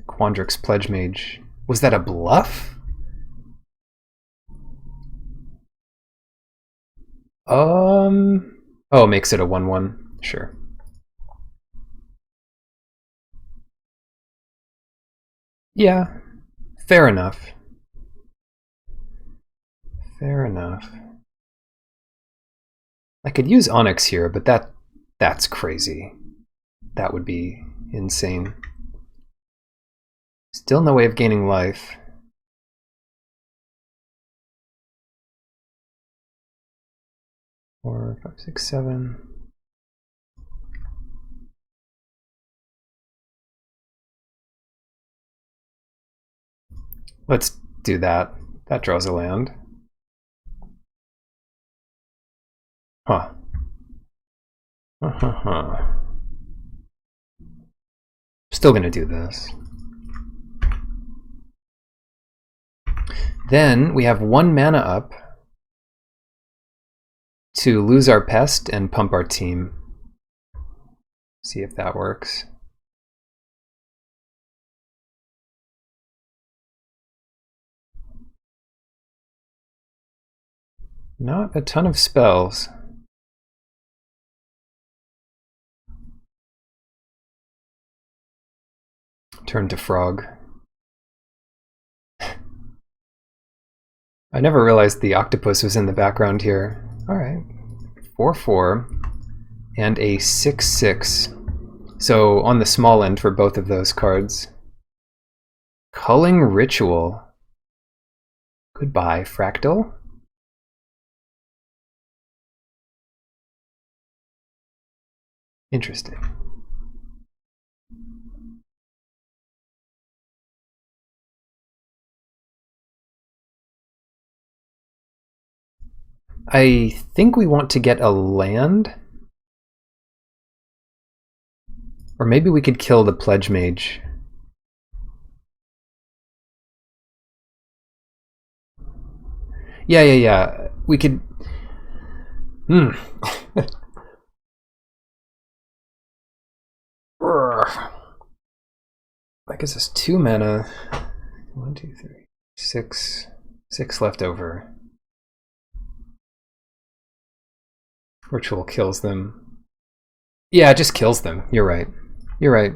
Quandrix Pledge Mage. Was that a bluff? Oh, makes it a 1/1. Sure. Yeah. Fair enough. Fair enough. I could use Onyx here, but that's crazy. That would be insane. Still no way of gaining life. Four, 5, 6, 7. Let's do that. That draws a land. Huh. Still gonna do this. Then we have 1 mana up to lose our pest and pump our team. See if that works. Not a ton of spells. Turn to frog. I never realized the octopus was in the background here. Alright. 4/4 and a 6/6. So on the small end for both of those cards. Culling Ritual. Goodbye, Fractal. Interesting. I think we want to get a land. Or maybe we could kill the Pledge Mage. Yeah. We could... That gives us 2 mana. 1, 2, 3, 6. 6 left over. Ritual kills them. Yeah, it just kills them. You're right. You're right.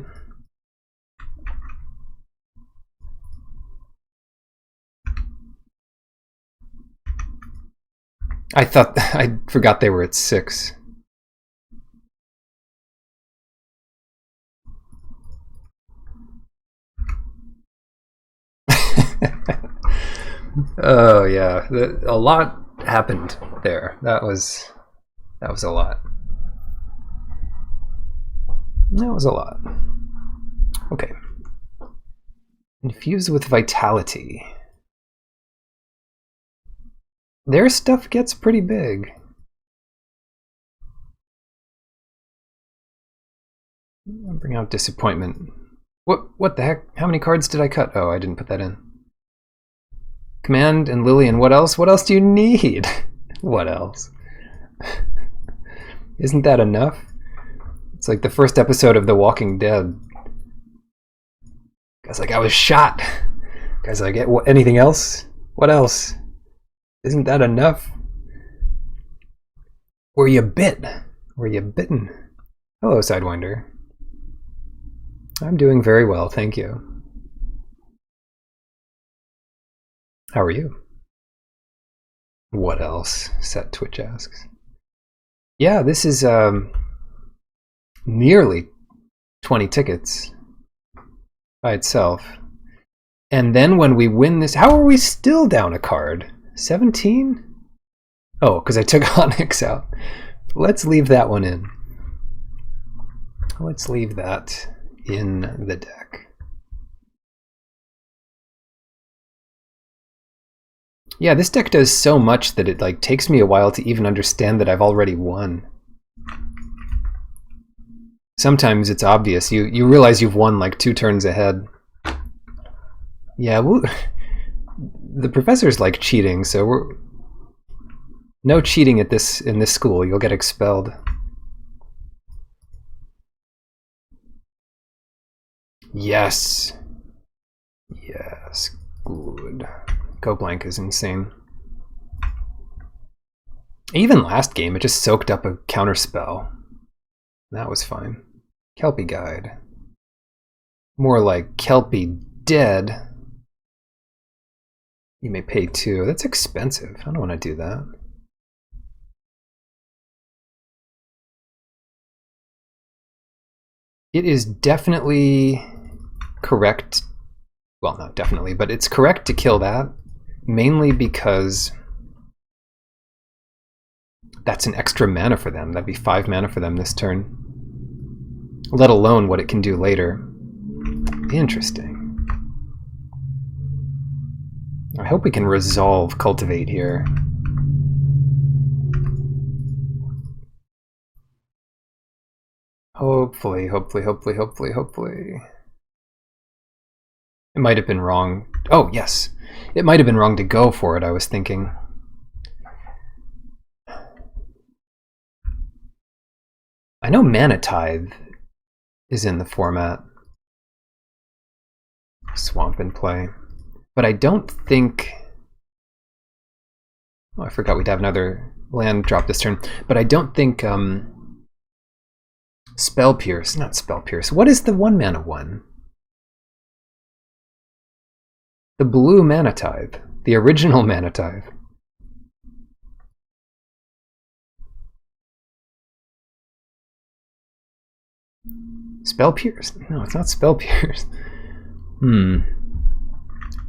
I forgot they were at 6. Oh yeah, a lot happened there. That was a lot. That was a lot. Okay. Infused with vitality. Their stuff gets pretty big. I'll bring out disappointment. What the heck? How many cards did I cut? Oh, I didn't put that in. Command and Lillian, what else? What else do you need? What else? Isn't that enough? It's like the first episode of The Walking Dead. Guy's like, I was shot. Guy's like, anything else? What else? Isn't that enough? Were you bit? Were you bitten? Hello, Sidewinder. I'm doing very well, thank you. How are you? What else? Set Twitch asks. Yeah, this is nearly 20 tickets by itself. And then when we win this, how are we still down a card? 17? Oh, because I took Onyx out. Let's leave that one in. Let's leave that in the deck. Yeah, this deck does so much that it like takes me a while to even understand that I've already won. Sometimes it's obvious. You realize you've won like 2 turns ahead. Yeah, the professors like cheating, so we're no cheating at in this school. You'll get expelled. Yes. Yes. Good. Go blank is insane. Even last game, it just soaked up a counterspell. That was fine. Kelpie Guide. More like Kelpie Dead. You may pay 2. That's expensive. I don't want to do that. It is definitely correct. Well, not definitely, but it's correct to kill that. Mainly because that's an extra mana for them. That'd be 5 mana for them this turn. Let alone what it can do later. Interesting. I hope we can resolve Cultivate here. Hopefully, hopefully, hopefully, hopefully, hopefully. It might have been wrong. Oh, yes. It might have been wrong to go for it, I was thinking. I know Mana Tithe is in the format. Swamp in play. But I don't think... Oh, I forgot we'd have another land drop this turn. But I don't think... Spell Pierce, not Spell Pierce. What is the 1 mana one? The blue Mana Tithe. The original Mana Tithe. Spell Pierce? No, it's not Spell Pierce.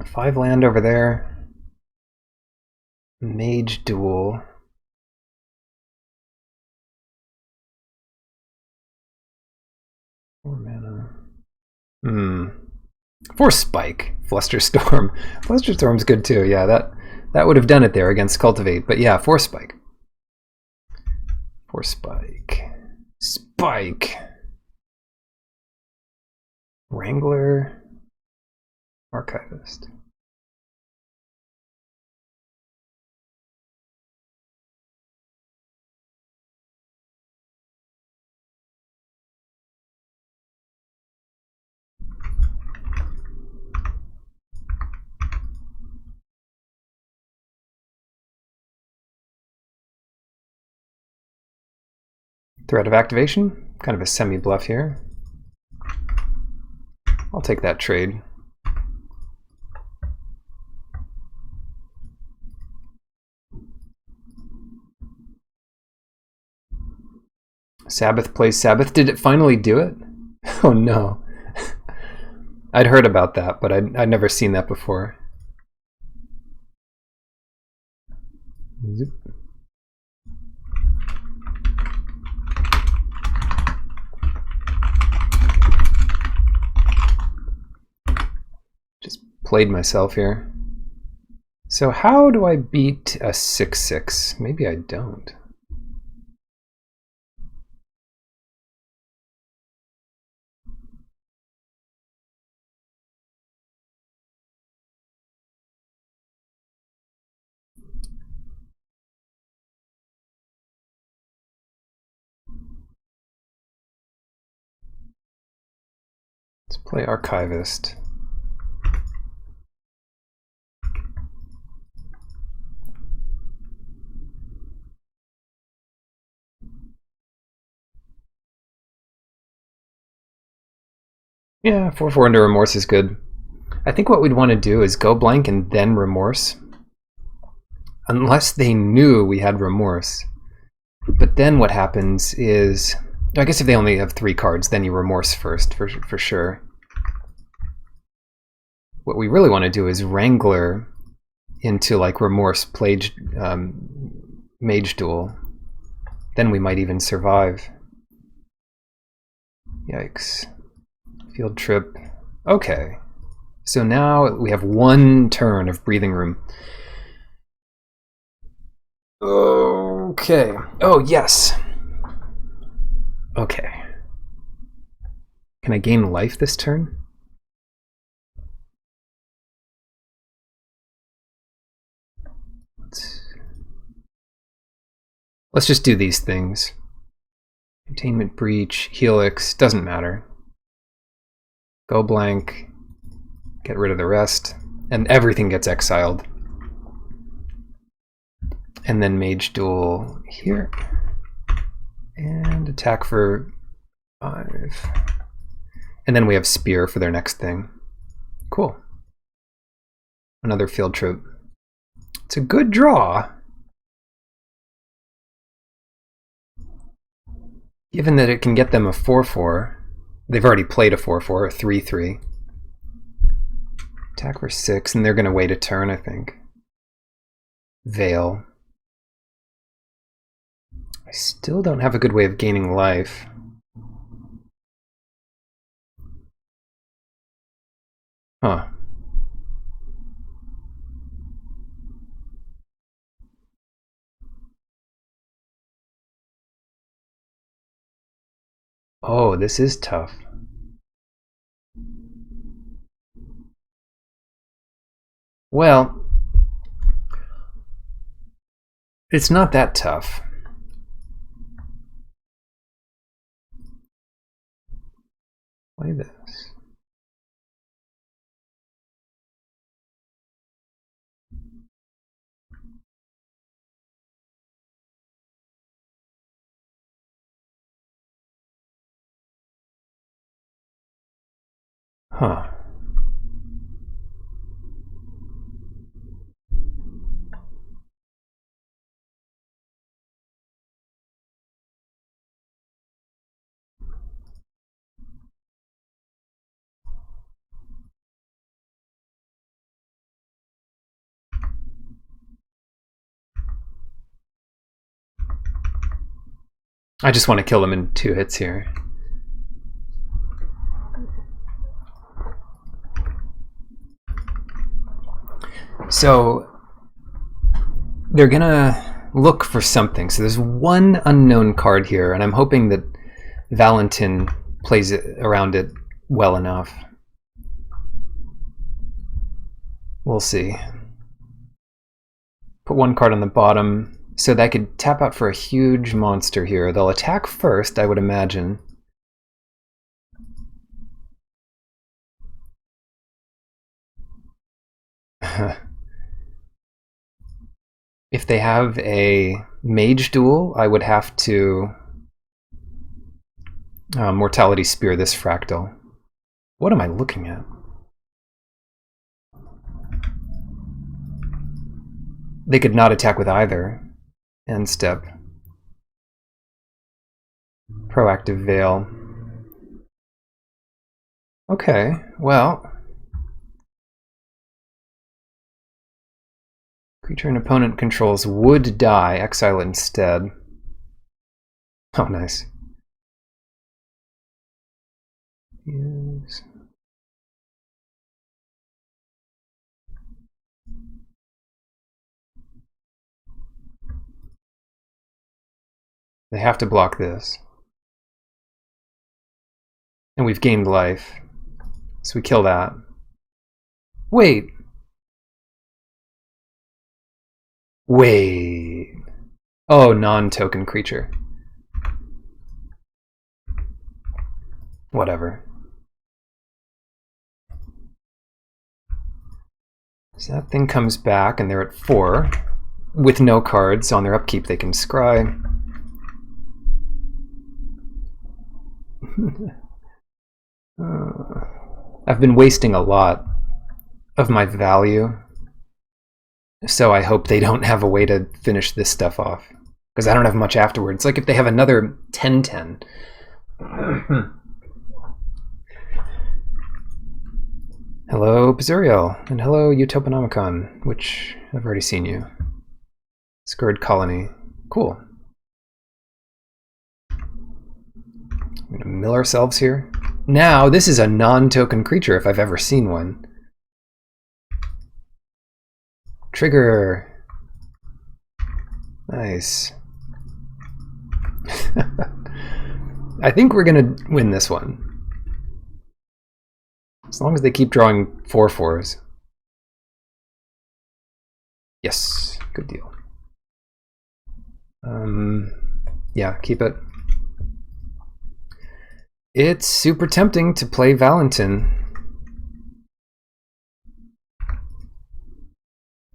5 land over there. Mage Duel. Force Spike, Flusterstorm. Flusterstorm's good too. Yeah, that would have done it there against Cultivate. But yeah, Force Spike. Force Spike. Spike. Wrangler. Archivist. Threat of activation, kind of a semi-bluff here. I'll take that trade. Sabboth plays Sabboth. Did it finally do it? Oh no. I'd heard about that, but I'd never seen that before. Zoop. Just played myself here. So how do I beat a 6/6? Maybe I don't. Let's play Archivist. Yeah, 4/4 into Remorse is good. I think what we'd want to do is go blank and then Remorse. Unless they knew we had Remorse. But then what happens is, I guess if they only have 3 cards, then you Remorse first, for sure. What we really want to do is Wrangler into like Remorse Mage Duel. Then we might even survive. Yikes. Field Trip. Okay. So now we have 1 turn of breathing room. Okay. Oh, yes. Okay. Can I gain life this turn? Let's just do these things. Containment Breach, Helix, doesn't matter. Go blank, get rid of the rest, and everything gets exiled. And then Mage Duel here. And attack for 5. And then we have Spear for their next thing. Cool. Another Field Trip. It's a good draw. Given that it can get them a 4/4, they've already played a 4/4, a 3/3. Attack for 6, and they're going to wait a turn, I think. Veil. I still don't have a good way of gaining life. Huh. Oh, this is tough. Well, it's not that tough. Play this. Huh. I just want to kill them in 2 hits here. So they're gonna look for something. So there's 1 unknown card here, and I'm hoping that Valentin plays it around it well enough. We'll see. Put 1 card on the bottom. So that could tap out for a huge monster here. They'll attack first, I would imagine. If they have a Mage Duel, I would have to Mortality Spear this Fractal. What am I looking at? They could not attack with either. End step. Proactive Veil. Okay, well. Creature an opponent controls would die, exile it instead. Oh, nice. Use. They have to block this. And we've gained life. So we kill that. Wait. Wait. Oh, non-token creature. Whatever. So that thing comes back and they're at 4. With no cards. On their upkeep they can scry. I've been wasting a lot of my value, so I hope they don't have a way to finish this stuff off, because I don't have much afterwards. Like if they have another 10/10. Hello, Pizuriel, and hello, Utoponomicon, which I've already seen you. Scourge Colony. Cool. We're gonna mill ourselves here. Now, this is a non-token creature if I've ever seen one. Trigger. Nice. I think we're gonna win this one. As long as they keep drawing 4/4s. Yes, good deal. Yeah, keep it. It's super tempting to play Valentin.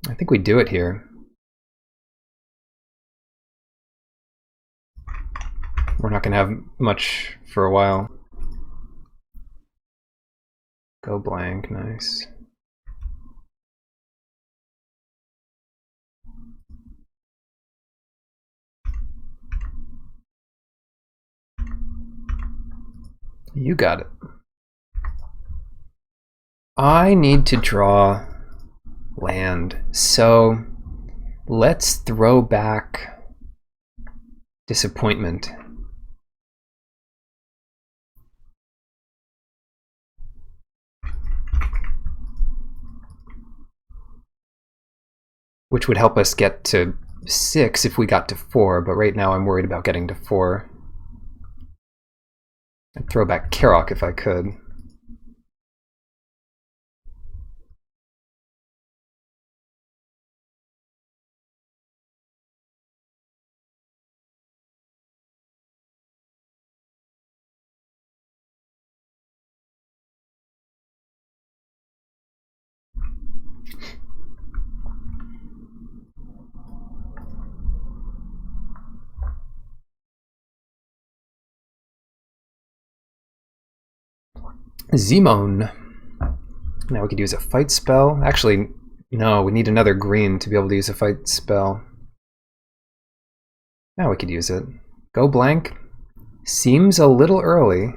I think we do it here. We're not going to have much for a while. Go blank, nice. You got it. I need to draw land, so let's throw back Disappointment. Which would help us get to 6 if we got to 4, but right now I'm worried about getting to 4. I'd throw back Karok if I could. Zimone. Now we could use a fight spell. Actually, no, we need another green to be able to use a fight spell. Now we could use it. Go blank. Seems a little early.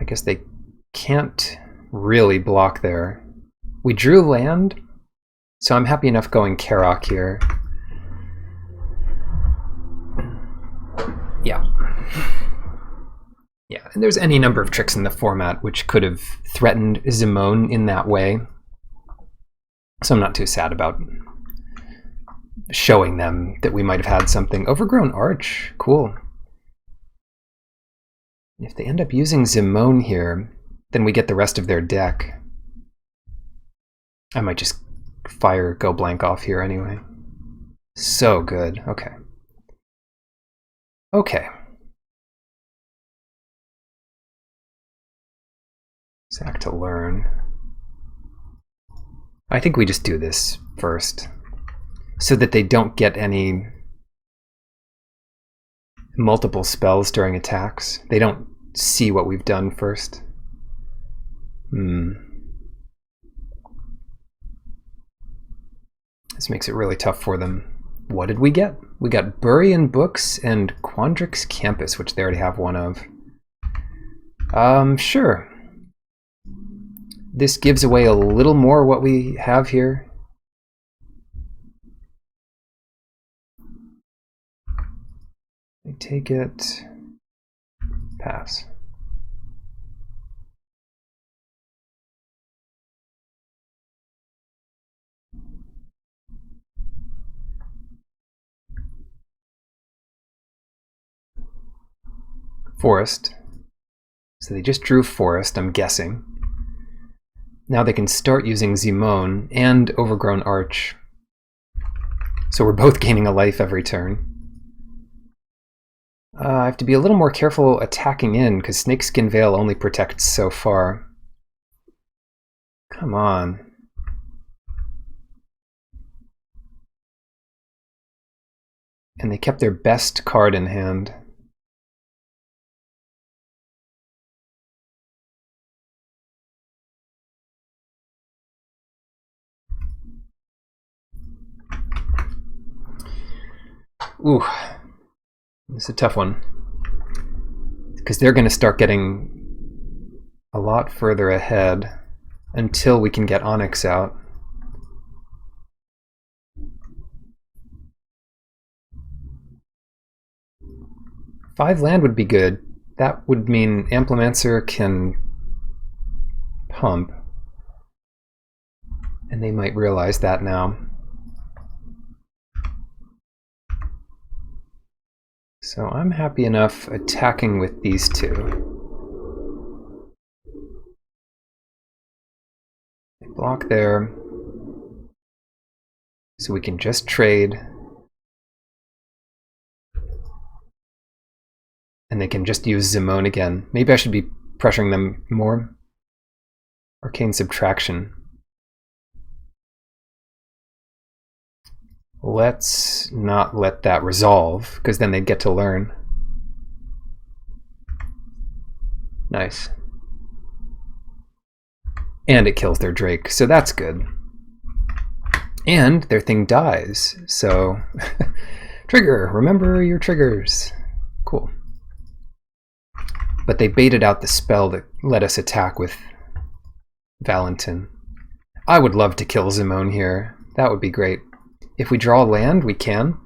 I guess they can't really block there. We drew land, so I'm happy enough going Karok here. Yeah. Yeah, and there's any number of tricks in the format which could have threatened Zimone in that way. So I'm not too sad about showing them that we might have had something. Overgrown Arch, cool. If they end up using Zimone here, then we get the rest of their deck. I might just fire Go Blank off here anyway. So good, okay. Okay. Sack to learn. I think we just do this first, so that they don't get any multiple spells during attacks. They don't see what we've done first. This makes it really tough for them. What did we get? We got Burian Books and Quandrix Campus, which they already have one of. Sure. This gives away a little more what we have here. I take it. Pass. Forest. So they just drew Forest, I'm guessing. Now they can start using Zimone and Overgrown Arch. So we're both gaining a life every turn. I have to be a little more careful attacking in, because Snakeskin Veil only protects so far. Come on. And they kept their best card in hand. Ooh, this is a tough one. Because they're going to start getting a lot further ahead until we can get Onyx out. Five land would be good. That would mean Amplimancer can pump. And they might realize that now. So I'm happy enough attacking with these two. They block there. So we can just trade. And they can just use Zimone again. Maybe I should be pressuring them more. Arcane Subtraction. Let's not let that resolve, because then they'd get to learn. Nice. And it kills their Drake, so that's good. And their thing dies, so... Trigger! Remember your triggers. Cool. But they baited out the spell that let us attack with Valentin. I would love to kill Zimone here. That would be great. If we draw land, we can.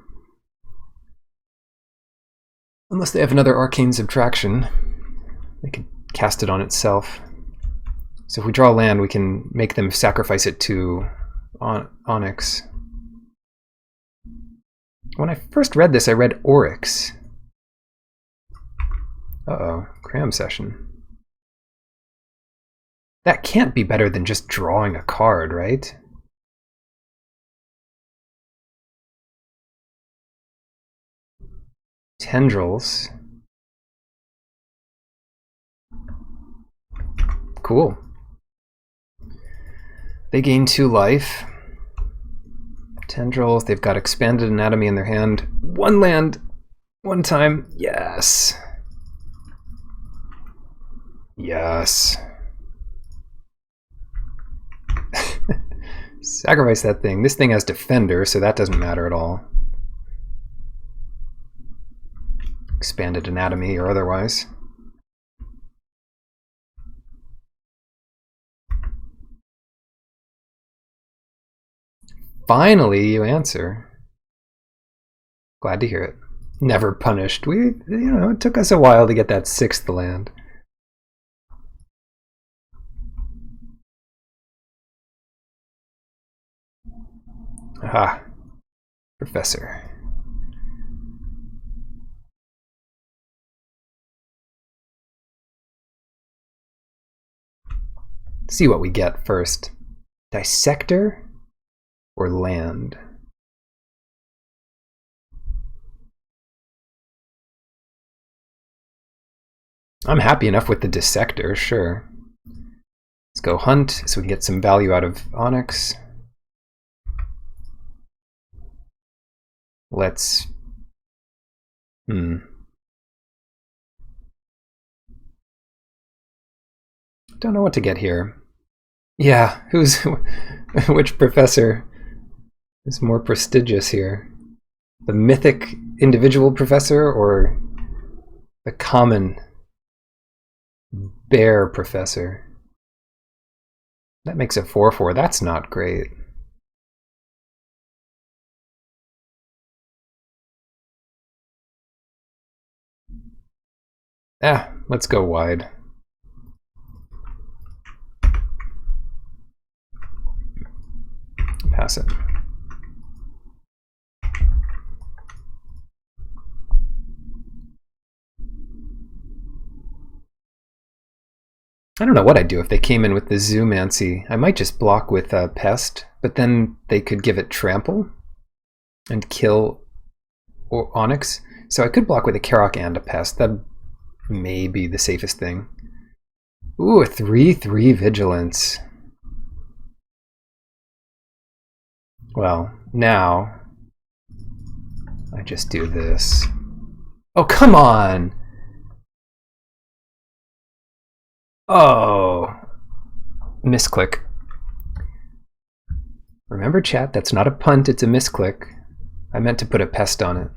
Unless they have another Arcane Subtraction. They could cast it on itself. So if we draw land, we can make them sacrifice it to Onyx. When I first read this, I read Oryx. Uh-oh, cram session. That can't be better than just drawing a card, right? Tendrils. Cool. They gain 2 life. Tendrils, they've got Expanded Anatomy in their hand. 1 land, 1 time. Yes. Yes. Sacrifice that thing. This thing has Defender, so that doesn't matter at all. Expanded Anatomy or otherwise. Finally, you answer. Glad to hear it. Never punished. It took us a while to get that 6th land. Aha. Professor. See what we get first. Dissector or land? I'm happy enough with the Dissector, sure. Let's go hunt so we can get some value out of Onyx. Let's... Don't know what to get here. Yeah, who's... which professor? is more prestigious here? The mythic individual professor or the common bear professor? That makes it 4-4. That's not great. Let's go wide. Pass it. I don't know what I'd do if they came in with the Zoomancy. I might just block with Pest, but then they could give it Trample and kill Onyx. So I could block with a Karok and a Pest. That may be the safest thing. Ooh, a 3/3 Vigilance. Well, now I just do this. Oh, come on! Oh, misclick. Remember, chat, that's not a punt, it's a misclick. I meant to put a Pest on it.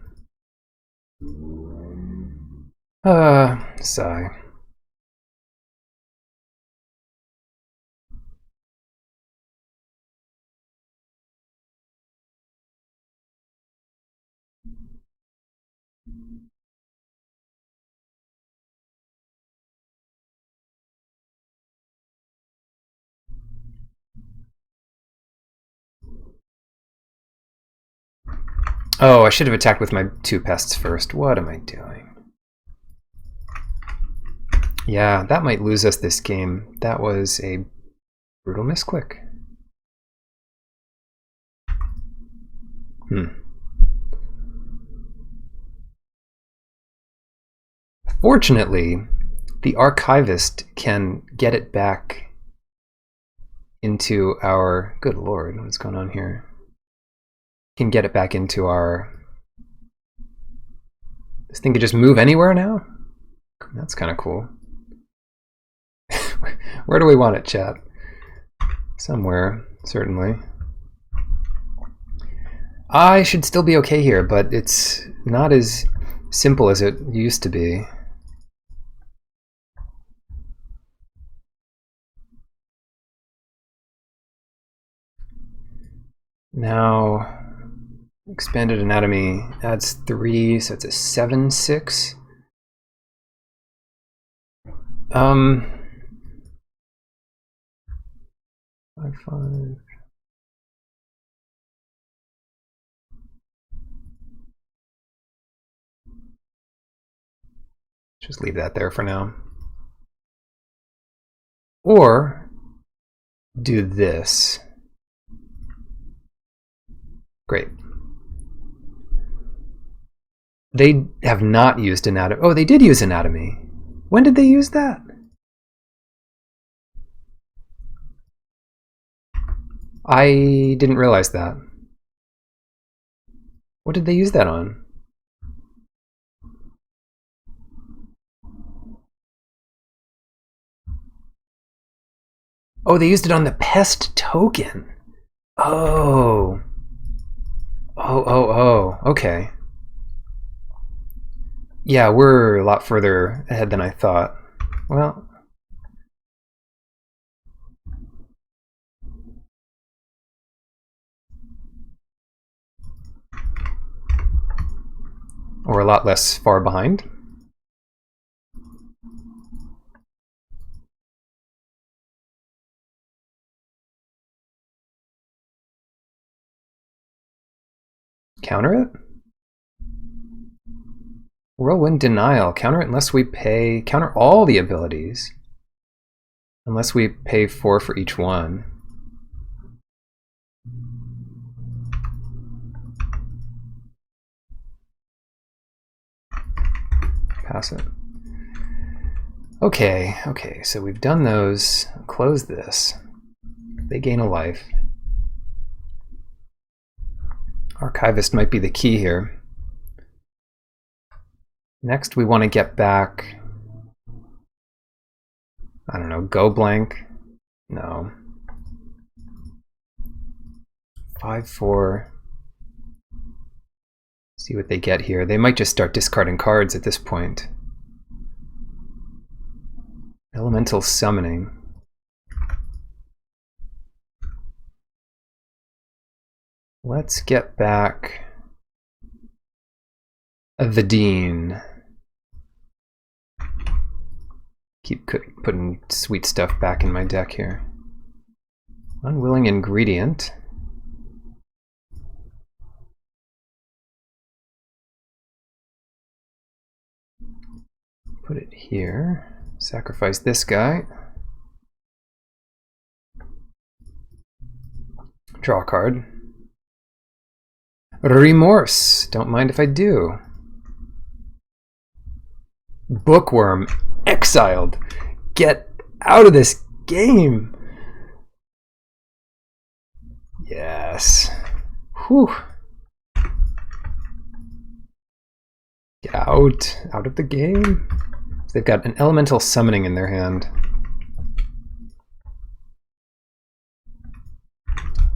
Sigh. Oh, I should have attacked with my 2 Pests first. What am I doing? Yeah, that might lose us this game. That was a brutal misclick. Fortunately, the Archivist can get it back into our... Good lord, what's going on here? Can get it back into our... This thing could just move anywhere now? That's kind of cool. Where do we want it, chat? Somewhere, certainly. I should still be okay here, but it's not as simple as it used to be. Now, expanded anatomy adds 3, so it's a 7/6. 5/5. Just leave that there for now. Or do this. Great. They have not used anatomy. Oh, they did use anatomy. When did they use that? I didn't realize that. What did they use that on? Oh, they used it on the Pest token. Oh. Oh, okay. Yeah, we're a lot further ahead than I thought. Well... Or a lot less far behind. Counter it? Whirlwind Denial. Counter it unless we pay... Counter all the abilities. Unless we pay 4 for each one. Pass it. Okay, so we've done those. Close this. They gain a life. Archivist might be the key here. Next, we want to get back... I don't know, go blank? No. 5/4. See what they get here. They might just start discarding cards at this point. Elemental Summoning. Let's get back the Dean. Keep putting sweet stuff back in my deck here. Unwilling Ingredient. Put it here. Sacrifice this guy. Draw a card. Remorse. Don't mind if I do. Bookworm. Exiled. Get out of this game. Yes. Whew. Get out. Out of the game. So they've got an elemental summoning in their hand.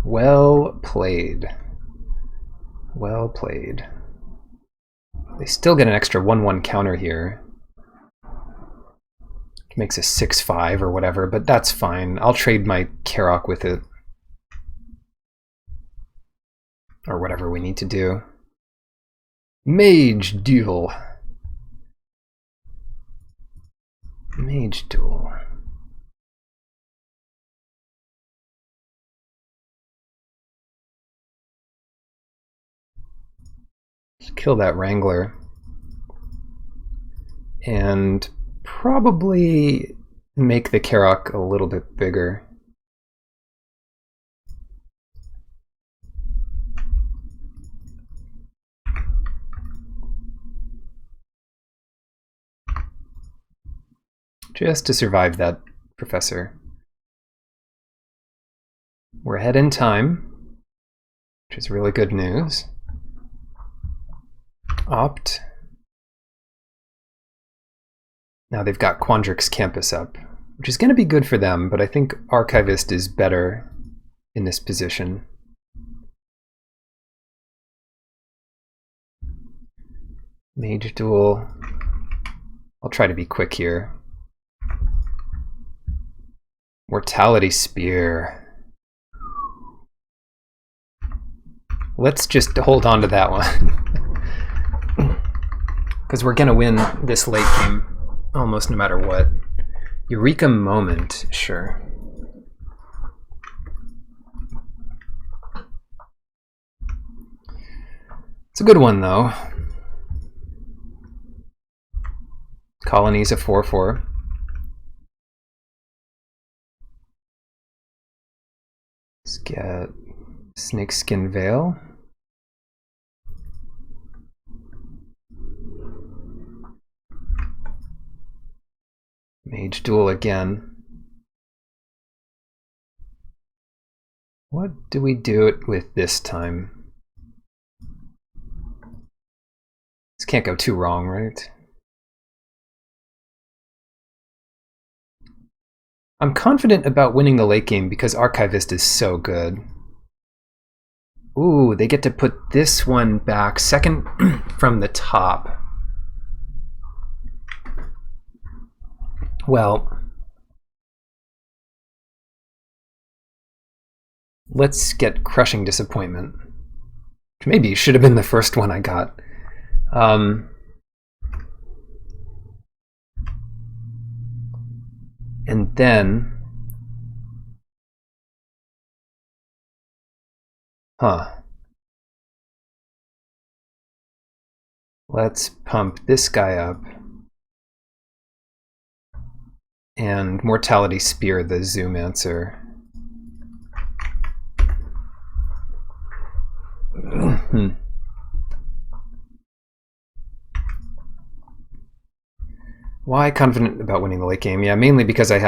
Well played. Well played. They still get an extra 1/1 counter here. Makes a 6/5 or whatever, but that's fine. I'll trade my Karok with it. Or whatever we need to do. Mage Duel. Mage Duel. Just kill that Wrangler. And probably make the Karok a little bit bigger. Just to survive that Professor. We're ahead in time, which is really good news. Opt. Now they've got Quandrix Campus up, which is going to be good for them, but I think Archivist is better in this position. Mage Duel. I'll try to be quick here. Mortality Spear. Let's just hold on to that one. Because we're going to win this late game almost no matter what. Eureka Moment, sure. It's a good one, though. Colony's a 4/4. Let's get Snakeskin Veil. Mage Duel again. What do we do it with this time? This can't go too wrong, right? I'm confident about winning the late game because Archivist is so good. Ooh, they get to put this one back second from the top. Well, let's get Crushing Disappointment, which maybe should have been the first one I got. And then, let's pump this guy up. And Mortality Spear the Zoomancer. Why confident about winning the late game? Yeah, mainly because I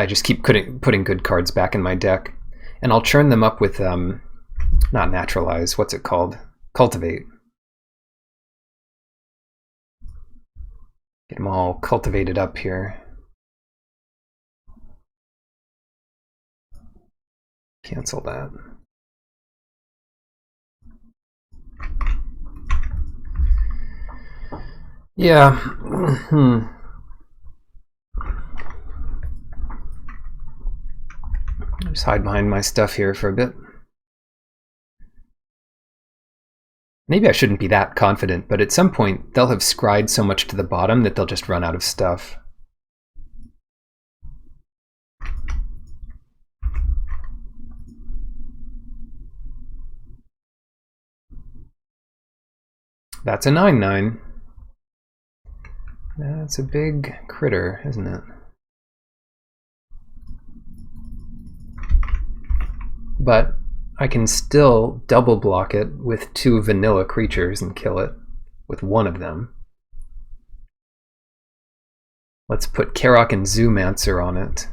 just keep putting good cards back in my deck. And I'll churn them up with, not Naturalize, what's it called? Cultivate. Get them all cultivated up here. Cancel that. Yeah. Just hide behind my stuff here for a bit. Maybe I shouldn't be that confident, but at some point they'll have scryed so much to the bottom that they'll just run out of stuff. That's a 9/9. That's a big critter, isn't it? But I can still double block it with 2 vanilla creatures and kill it with one of them. Let's put Karok and Zoomancer on it.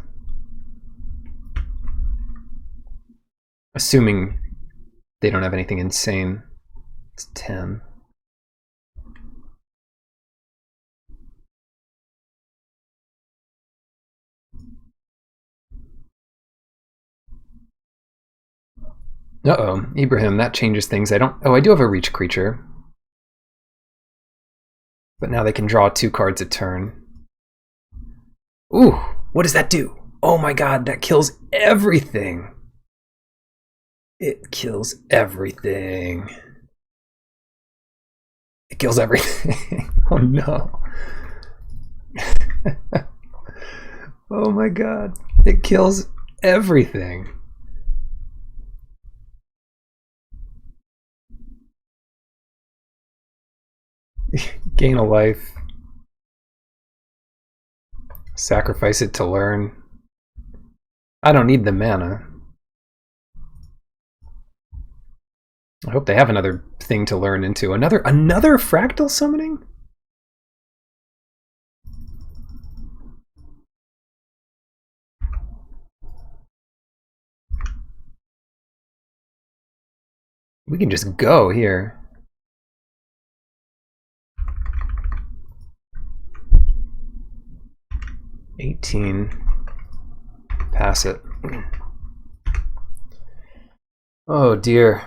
Assuming they don't have anything insane. It's 10. Uh-oh, Ibrahim, that changes things. I do have a reach creature. But now they can draw 2 cards a turn. Ooh, what does that do? Oh my god, that kills everything. It kills everything. It kills everything. Oh no. Oh my god. It kills everything. Gain a life. Sacrifice it to learn. I don't need the mana. I hope they have another thing to learn into. Another fractal summoning? We can just go here. $18. Pass it. Oh dear.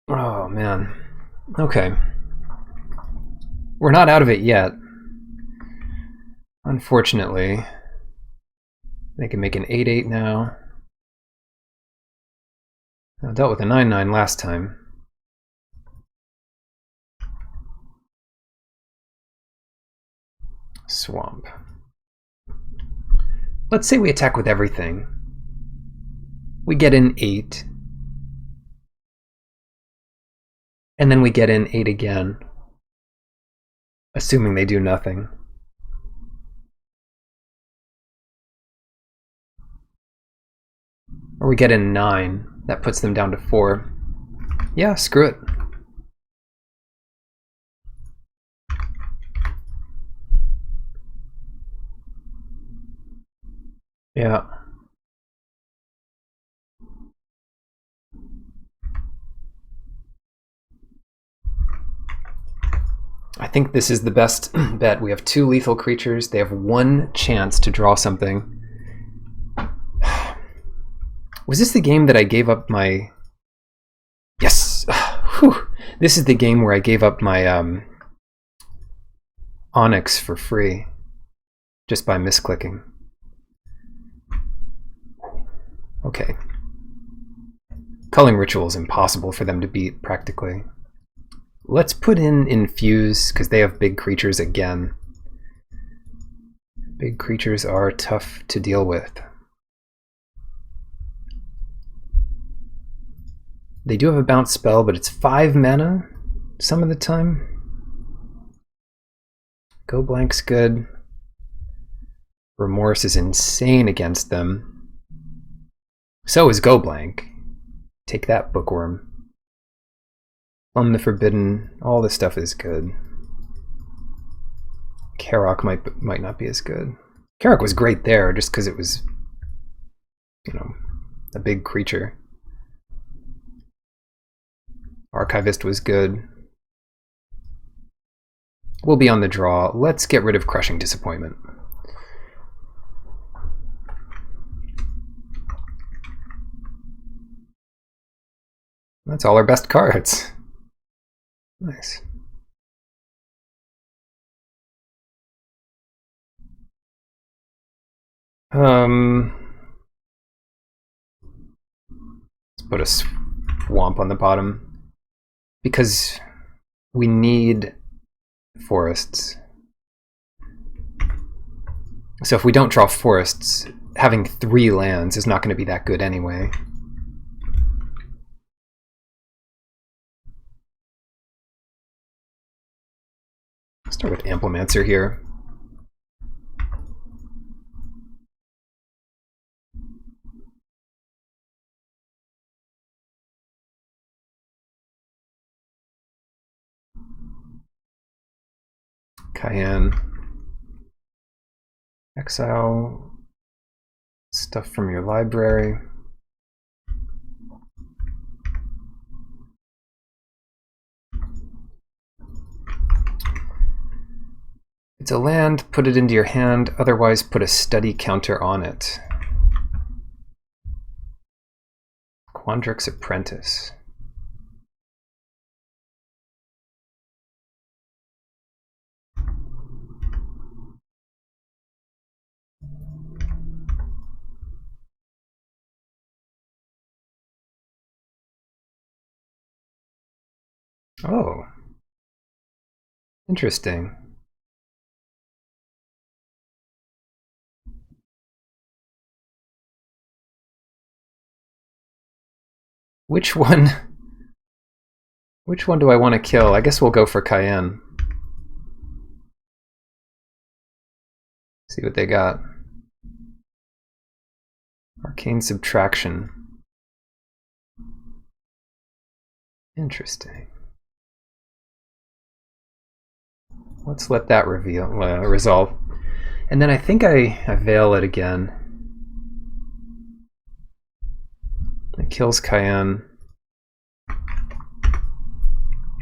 Oh man. Okay. We're not out of it yet. Unfortunately. They can make an 8/8 now. I dealt with a 9/9 last time. Swamp. Let's say we attack with everything. We get in 8. And then we get in 8 again. Assuming they do nothing. Or we get in 9. That puts them down to 4. Yeah, screw it. Yeah. I think this is the best bet. We have 2 lethal creatures. They have 1 chance to draw something. Was this the game that I gave up my... Yes! Whew. This is the game where I gave up my Onyx for free. Just by misclicking. Okay. Culling Ritual is impossible for them to beat, practically. Let's put in Infuse, because they have big creatures again. Big creatures are tough to deal with. They do have a bounce spell, but it's 5 mana some of the time. Go Blank's good. Remorse is insane against them. So is Go Blank. Take that, Bookworm. Plumb the Forbidden. All this stuff is good. Karok might not be as good. Karok was great there, just because it was, you know, a big creature. Archivist was good. We'll be on the draw. Let's get rid of Crushing Disappointment. That's all our best cards. Nice. Let's put a swamp on the bottom because we need forests. So if we don't draw forests, having 3 lands is not going to be that good anyway. Start with Amplimancer here. Cayenne. Exile stuff from your library. It's a land, put it into your hand, otherwise put a study counter on it. Quandrix Apprentice. Oh. Interesting. Which one do I want to kill? I guess we'll go for Cayenne. See what they got. Arcane Subtraction. Interesting. Let's let that resolve. And then I think I veil it again. It kills Cayenne.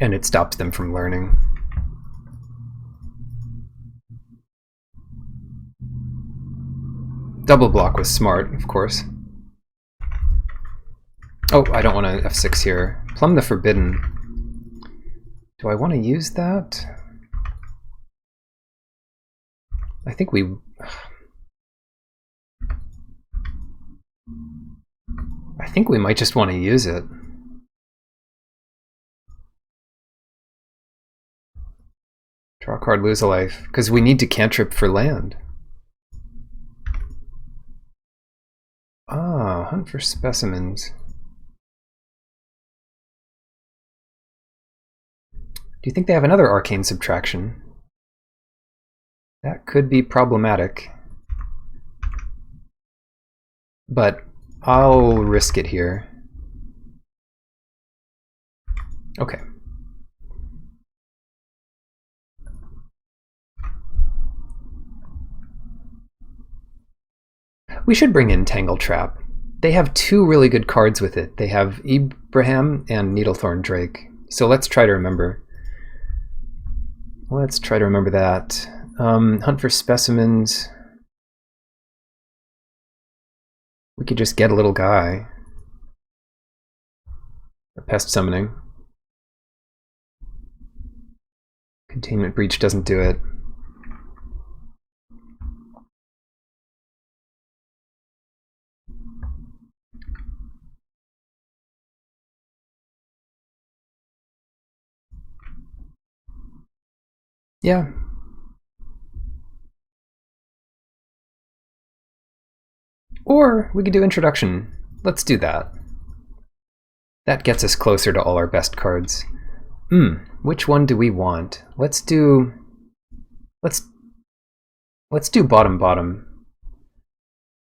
And it stops them from learning. Double block was smart, of course. Oh, I don't want to F6 here. Plumb the Forbidden. Do I want to use that? I think we might just want to use it. Draw a card, lose a life, because we need to cantrip for land. Ah, hunt for specimens. Do you think they have another arcane subtraction? That could be problematic. But I'll risk it here. Okay. We should bring in Tangle Trap. They have 2 really good cards with it. They have Ibrahim and Needlethorn Drake. So let's try to remember. Let's try to remember that. Hunt for specimens. We could just get a little guy. A pest summoning. Containment Breach doesn't do it. Yeah. Or we could do Introduction. Let's do that. That gets us closer to all our best cards. Which one do we want? Let's do bottom.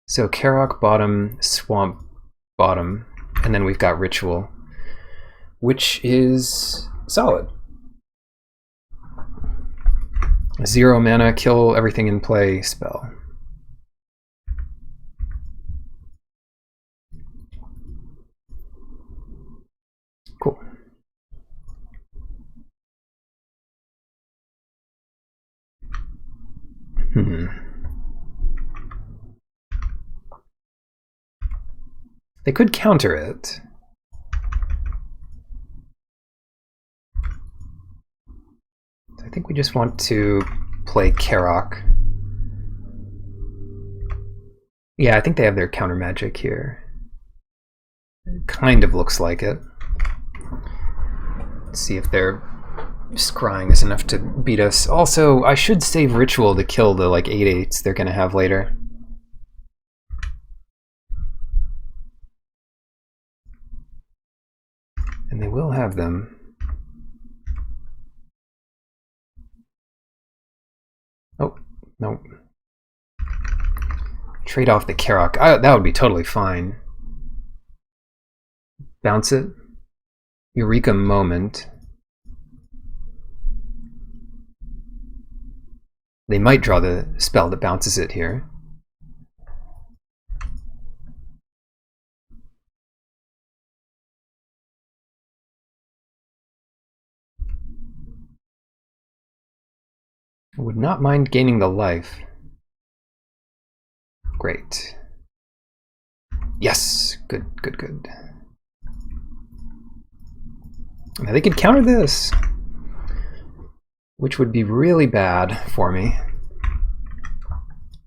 So Karok bottom, Swamp bottom, and then we've got Ritual, which is solid. 0 mana, kill everything in play spell. Cool. They could counter it. I think we just want to play Karok. Yeah, I think they have their counter magic here. It kind of looks like it. Let's see if their scrying is enough to beat us. Also, I should save ritual to kill the like 8/8s they're gonna have later. And they will have them. Oh, no. Trade off the Karok. That would be totally fine. Bounce it. Eureka Moment. They might draw the spell that bounces it here. I would not mind gaining the life. Great. Yes! Good, good, good. Now they could counter this, which would be really bad for me.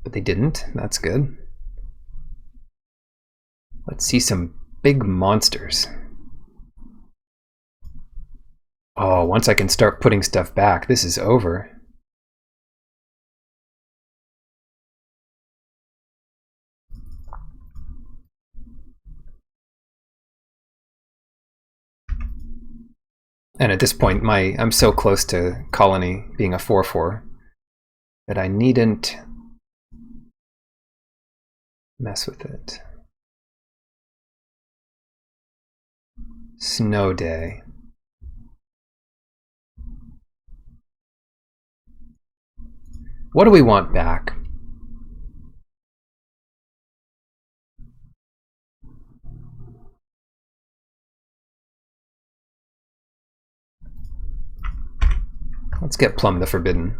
But they didn't. That's good. Let's see some big monsters. Oh, once I can start putting stuff back, this is over. And at this point, I'm so close to Colony being a 4/4 that I needn't mess with it. Snow Day. What do we want back? Let's get Plum the Forbidden.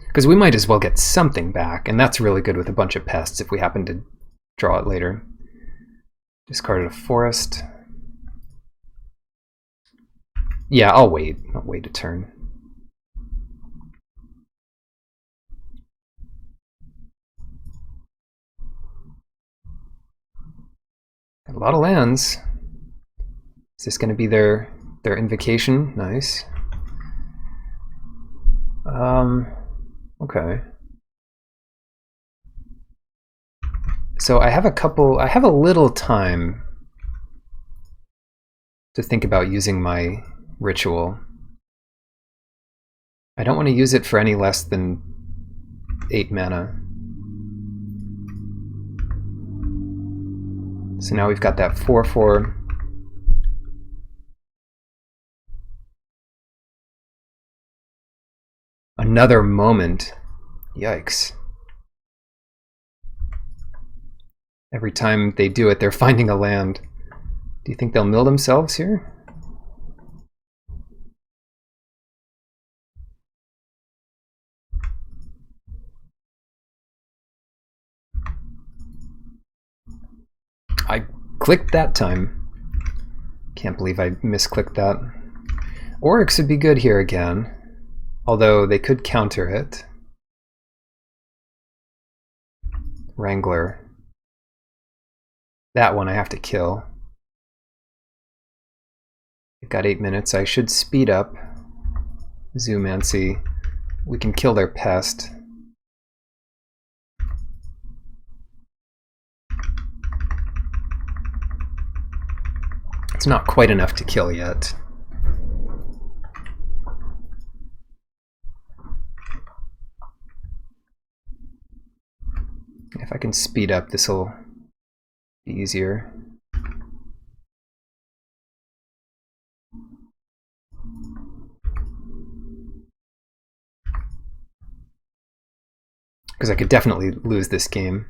Because we might as well get something back, and that's really good with a bunch of pests if we happen to draw it later. Discarded a forest. Yeah, I'll wait. I'll wait a turn. Got a lot of lands. Is this going to be their invocation? Nice. Okay. So I have a little time to think about using my ritual. I don't want to use it for any less than 8 mana. So now we've got that 4/4. Another moment. Yikes. Every time they do it, they're finding a land. Do you think they'll mill themselves here? I clicked that time. Can't believe I misclicked that. Oryx would be good here again, although they could counter it. Wrangler. That one I have to kill. I've got 8 minutes. I should speed up. Zoomancy. We can kill their pest. It's not quite enough to kill yet. If I can speed up, this will be easier. Because I could definitely lose this game.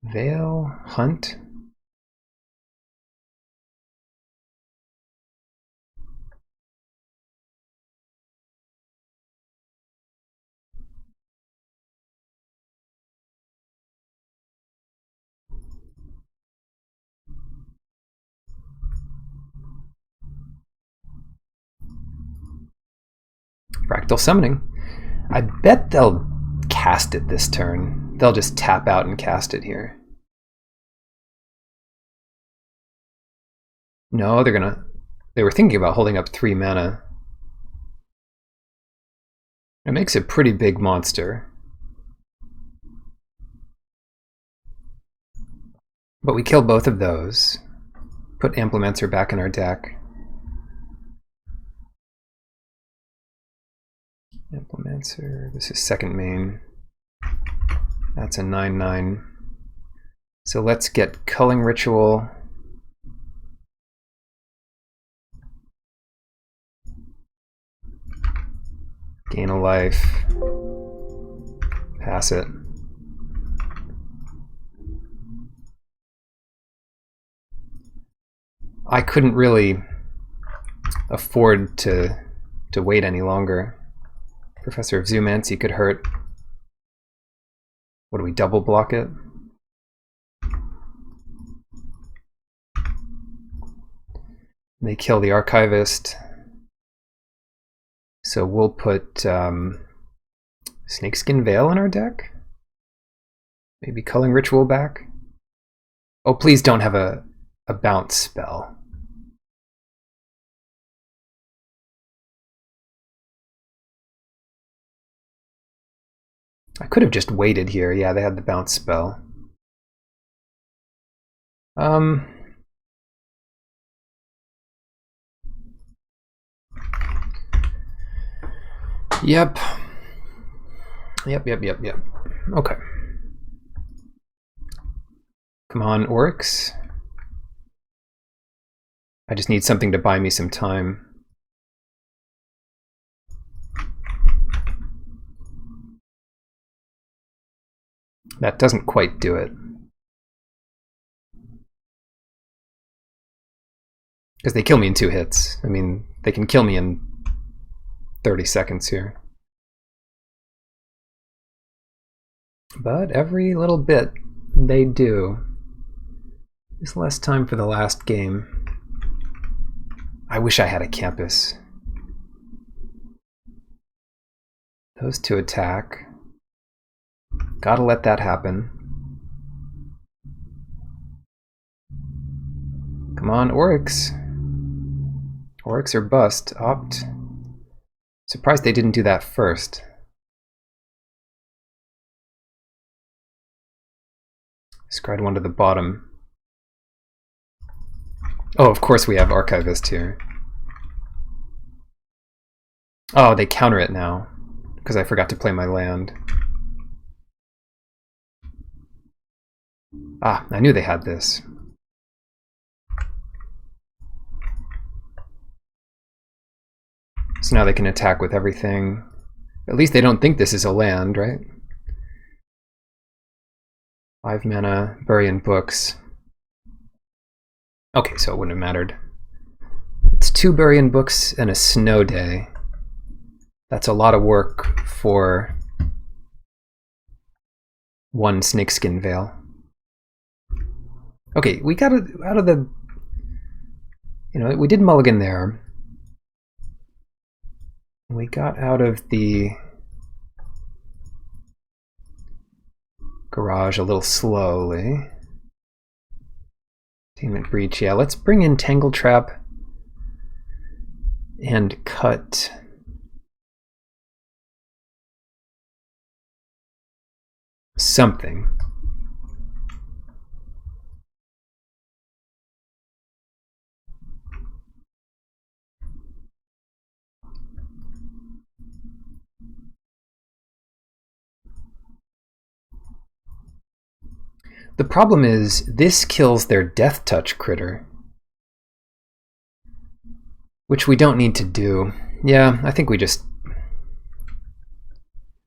Veil, Hunt. Fractal Summoning. I bet they'll cast it this turn. They'll just tap out and cast it here. No, they were thinking about holding up 3 mana. It makes a pretty big monster. But we kill both of those. Put Implementor back in our deck. Implementor, this is second main. That's a 9/9. So let's get Culling Ritual. Gain a life. Pass it. I couldn't really afford to wait any longer. Professor of Zoomancy could hurt. What do we double block it? They kill the Archivist. So we'll put Snakeskin Veil in our deck? Maybe Culling Ritual back? Oh, please don't have a bounce spell. I could have just waited here. Yeah, they had the bounce spell. Yep. Okay. Come on, Oryx. I just need something to buy me some time. That doesn't quite do it. Because they kill me in 2 hits. I mean, they can kill me in 30 seconds here. But every little bit they do. There's less time for the last game. I wish I had a campus. Those 2 attack. Gotta let that happen. Come on, Oryx. Oryx or bust. Opt. Surprised they didn't do that first. Scryed 1 to the bottom. Oh, of course we have Archivist here. Oh, they counter it now, because I forgot to play my land. Ah, I knew they had this. So now they can attack with everything. At least they don't think this is a land, right? 5 mana, Bury Books. Okay, so it wouldn't have mattered. It's 2 Bury Books and a Snow Day. That's a lot of work for 1 Snakeskin Veil. Okay, we got out of the... You know, we did mulligan there. We got out of the garage a little slowly. Containment Breach, yeah, let's bring in Tangle Trap and cut something. The problem is, this kills their Death Touch critter. Which we don't need to do. Yeah, I think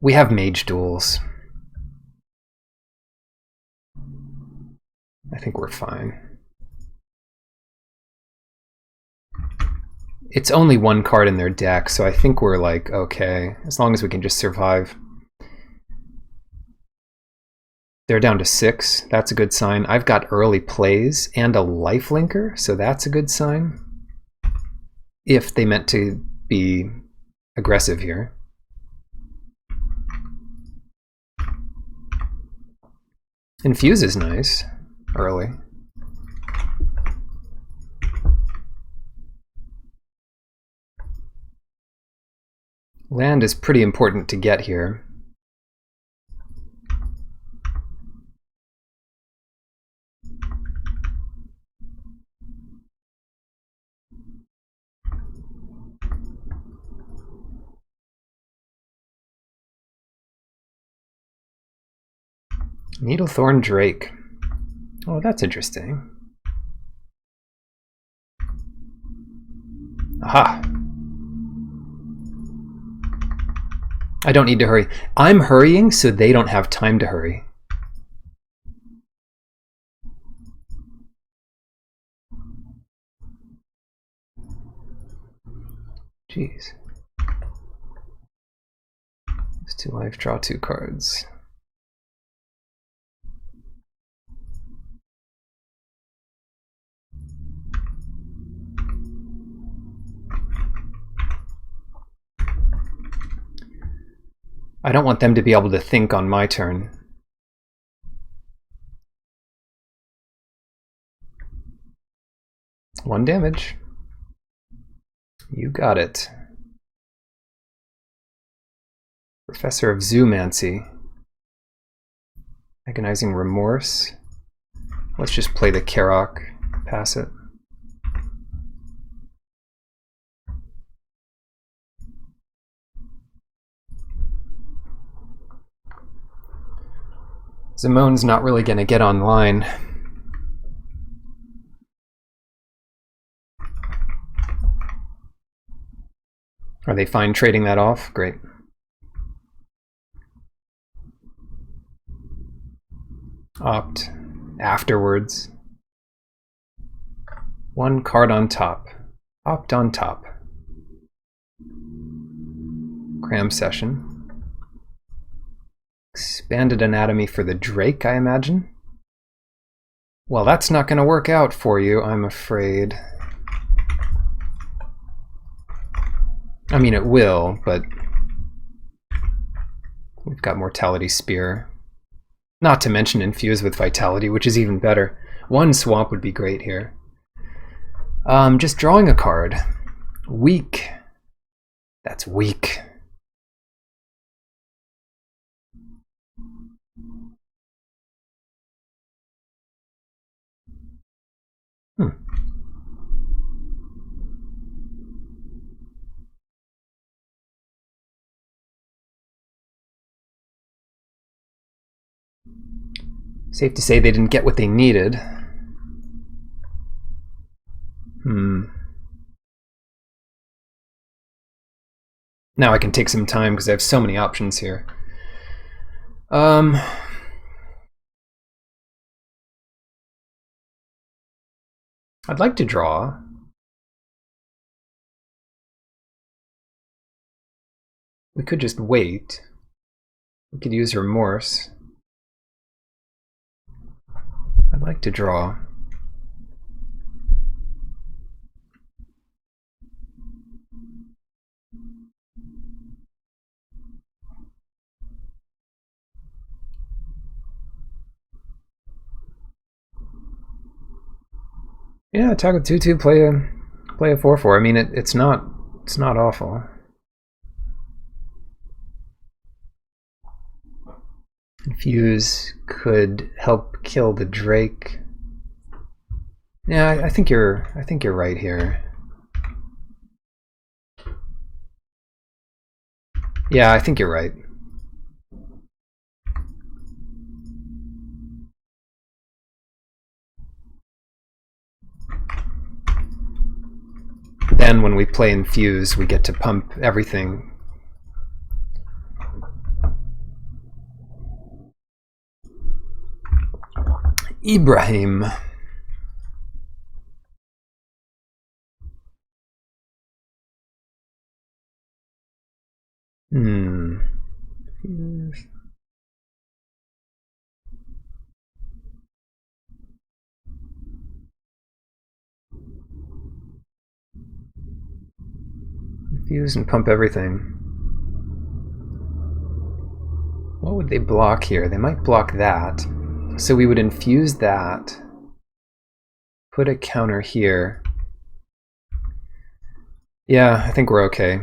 we have Mage Duels. I think we're fine. It's only 1 card in their deck, so I think we're like, okay, as long as we can just survive. They're down to 6. That's a good sign. I've got early plays and a lifelinker, so that's a good sign. If they meant to be aggressive here. Infuse is nice early. Land is pretty important to get here. Needlethorn Drake. Oh, that's interesting. Aha! I don't need to hurry. I'm hurrying so they don't have time to hurry. Jeez. It's 2 life, draw 2 cards. I don't want them to be able to think on my turn. One damage. You got it. Professor of Zoomancy. Agonizing Remorse. Let's just play the Karok. Pass it. Zimone's not really going to get online. Are they fine trading that off? Great. Opt afterwards. 1 card on top. Opt on top. Cram session. Expanded anatomy for the Drake, I imagine? Well, that's not going to work out for you, I'm afraid. I mean, it will, but we've got Mortality Spear. Not to mention Infuse with Vitality, which is even better. 1 swamp would be great here. Just drawing a card. Weak. That's weak. Safe to say they didn't get what they needed. Now I can take some time because I have so many options here. I'd like to draw. We could just wait. We could use Remorse. I'd like to draw. Yeah, attack with 2/2, play a 4/4. I mean, it's not awful. Infuse could help kill the Drake. Yeah, I think you're right here. Yeah, I think you're right. Then when we play Infuse, we get to pump everything. Ibrahim. Infuse and pump everything. What would they block here? They might block that. So we would infuse that, put a counter here. Yeah, I think we're okay.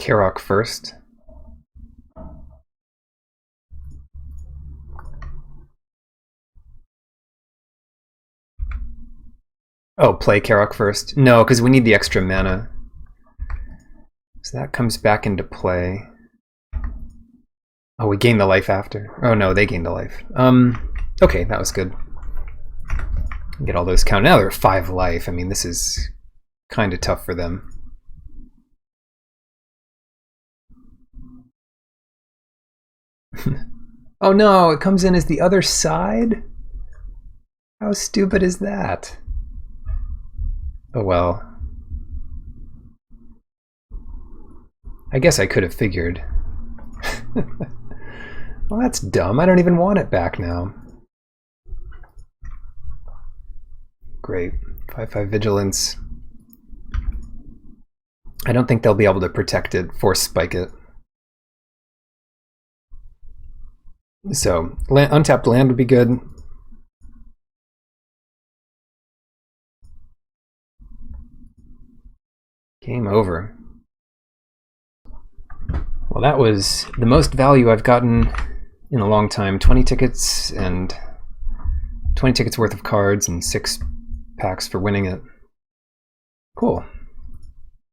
Karok first. Oh, play Karok first. No, because we need the extra mana. So that comes back into play. Oh, we gain the life after. Oh no, they gained the life. Okay, that was good. Get all those count. Now they're 5 life. I mean, this is kind of tough for them. Oh no, it comes in as the other side? How stupid is that? Oh well. I guess I could have figured. Well, that's dumb. I don't even want it back now. Great. 5/5 vigilance. I don't think they'll be able to protect it, force spike it. So, untapped land would be good. Game over. Well, that was the most value I've gotten in a long time. 20 tickets and 20 tickets worth of cards and 6 packs for winning it. Cool.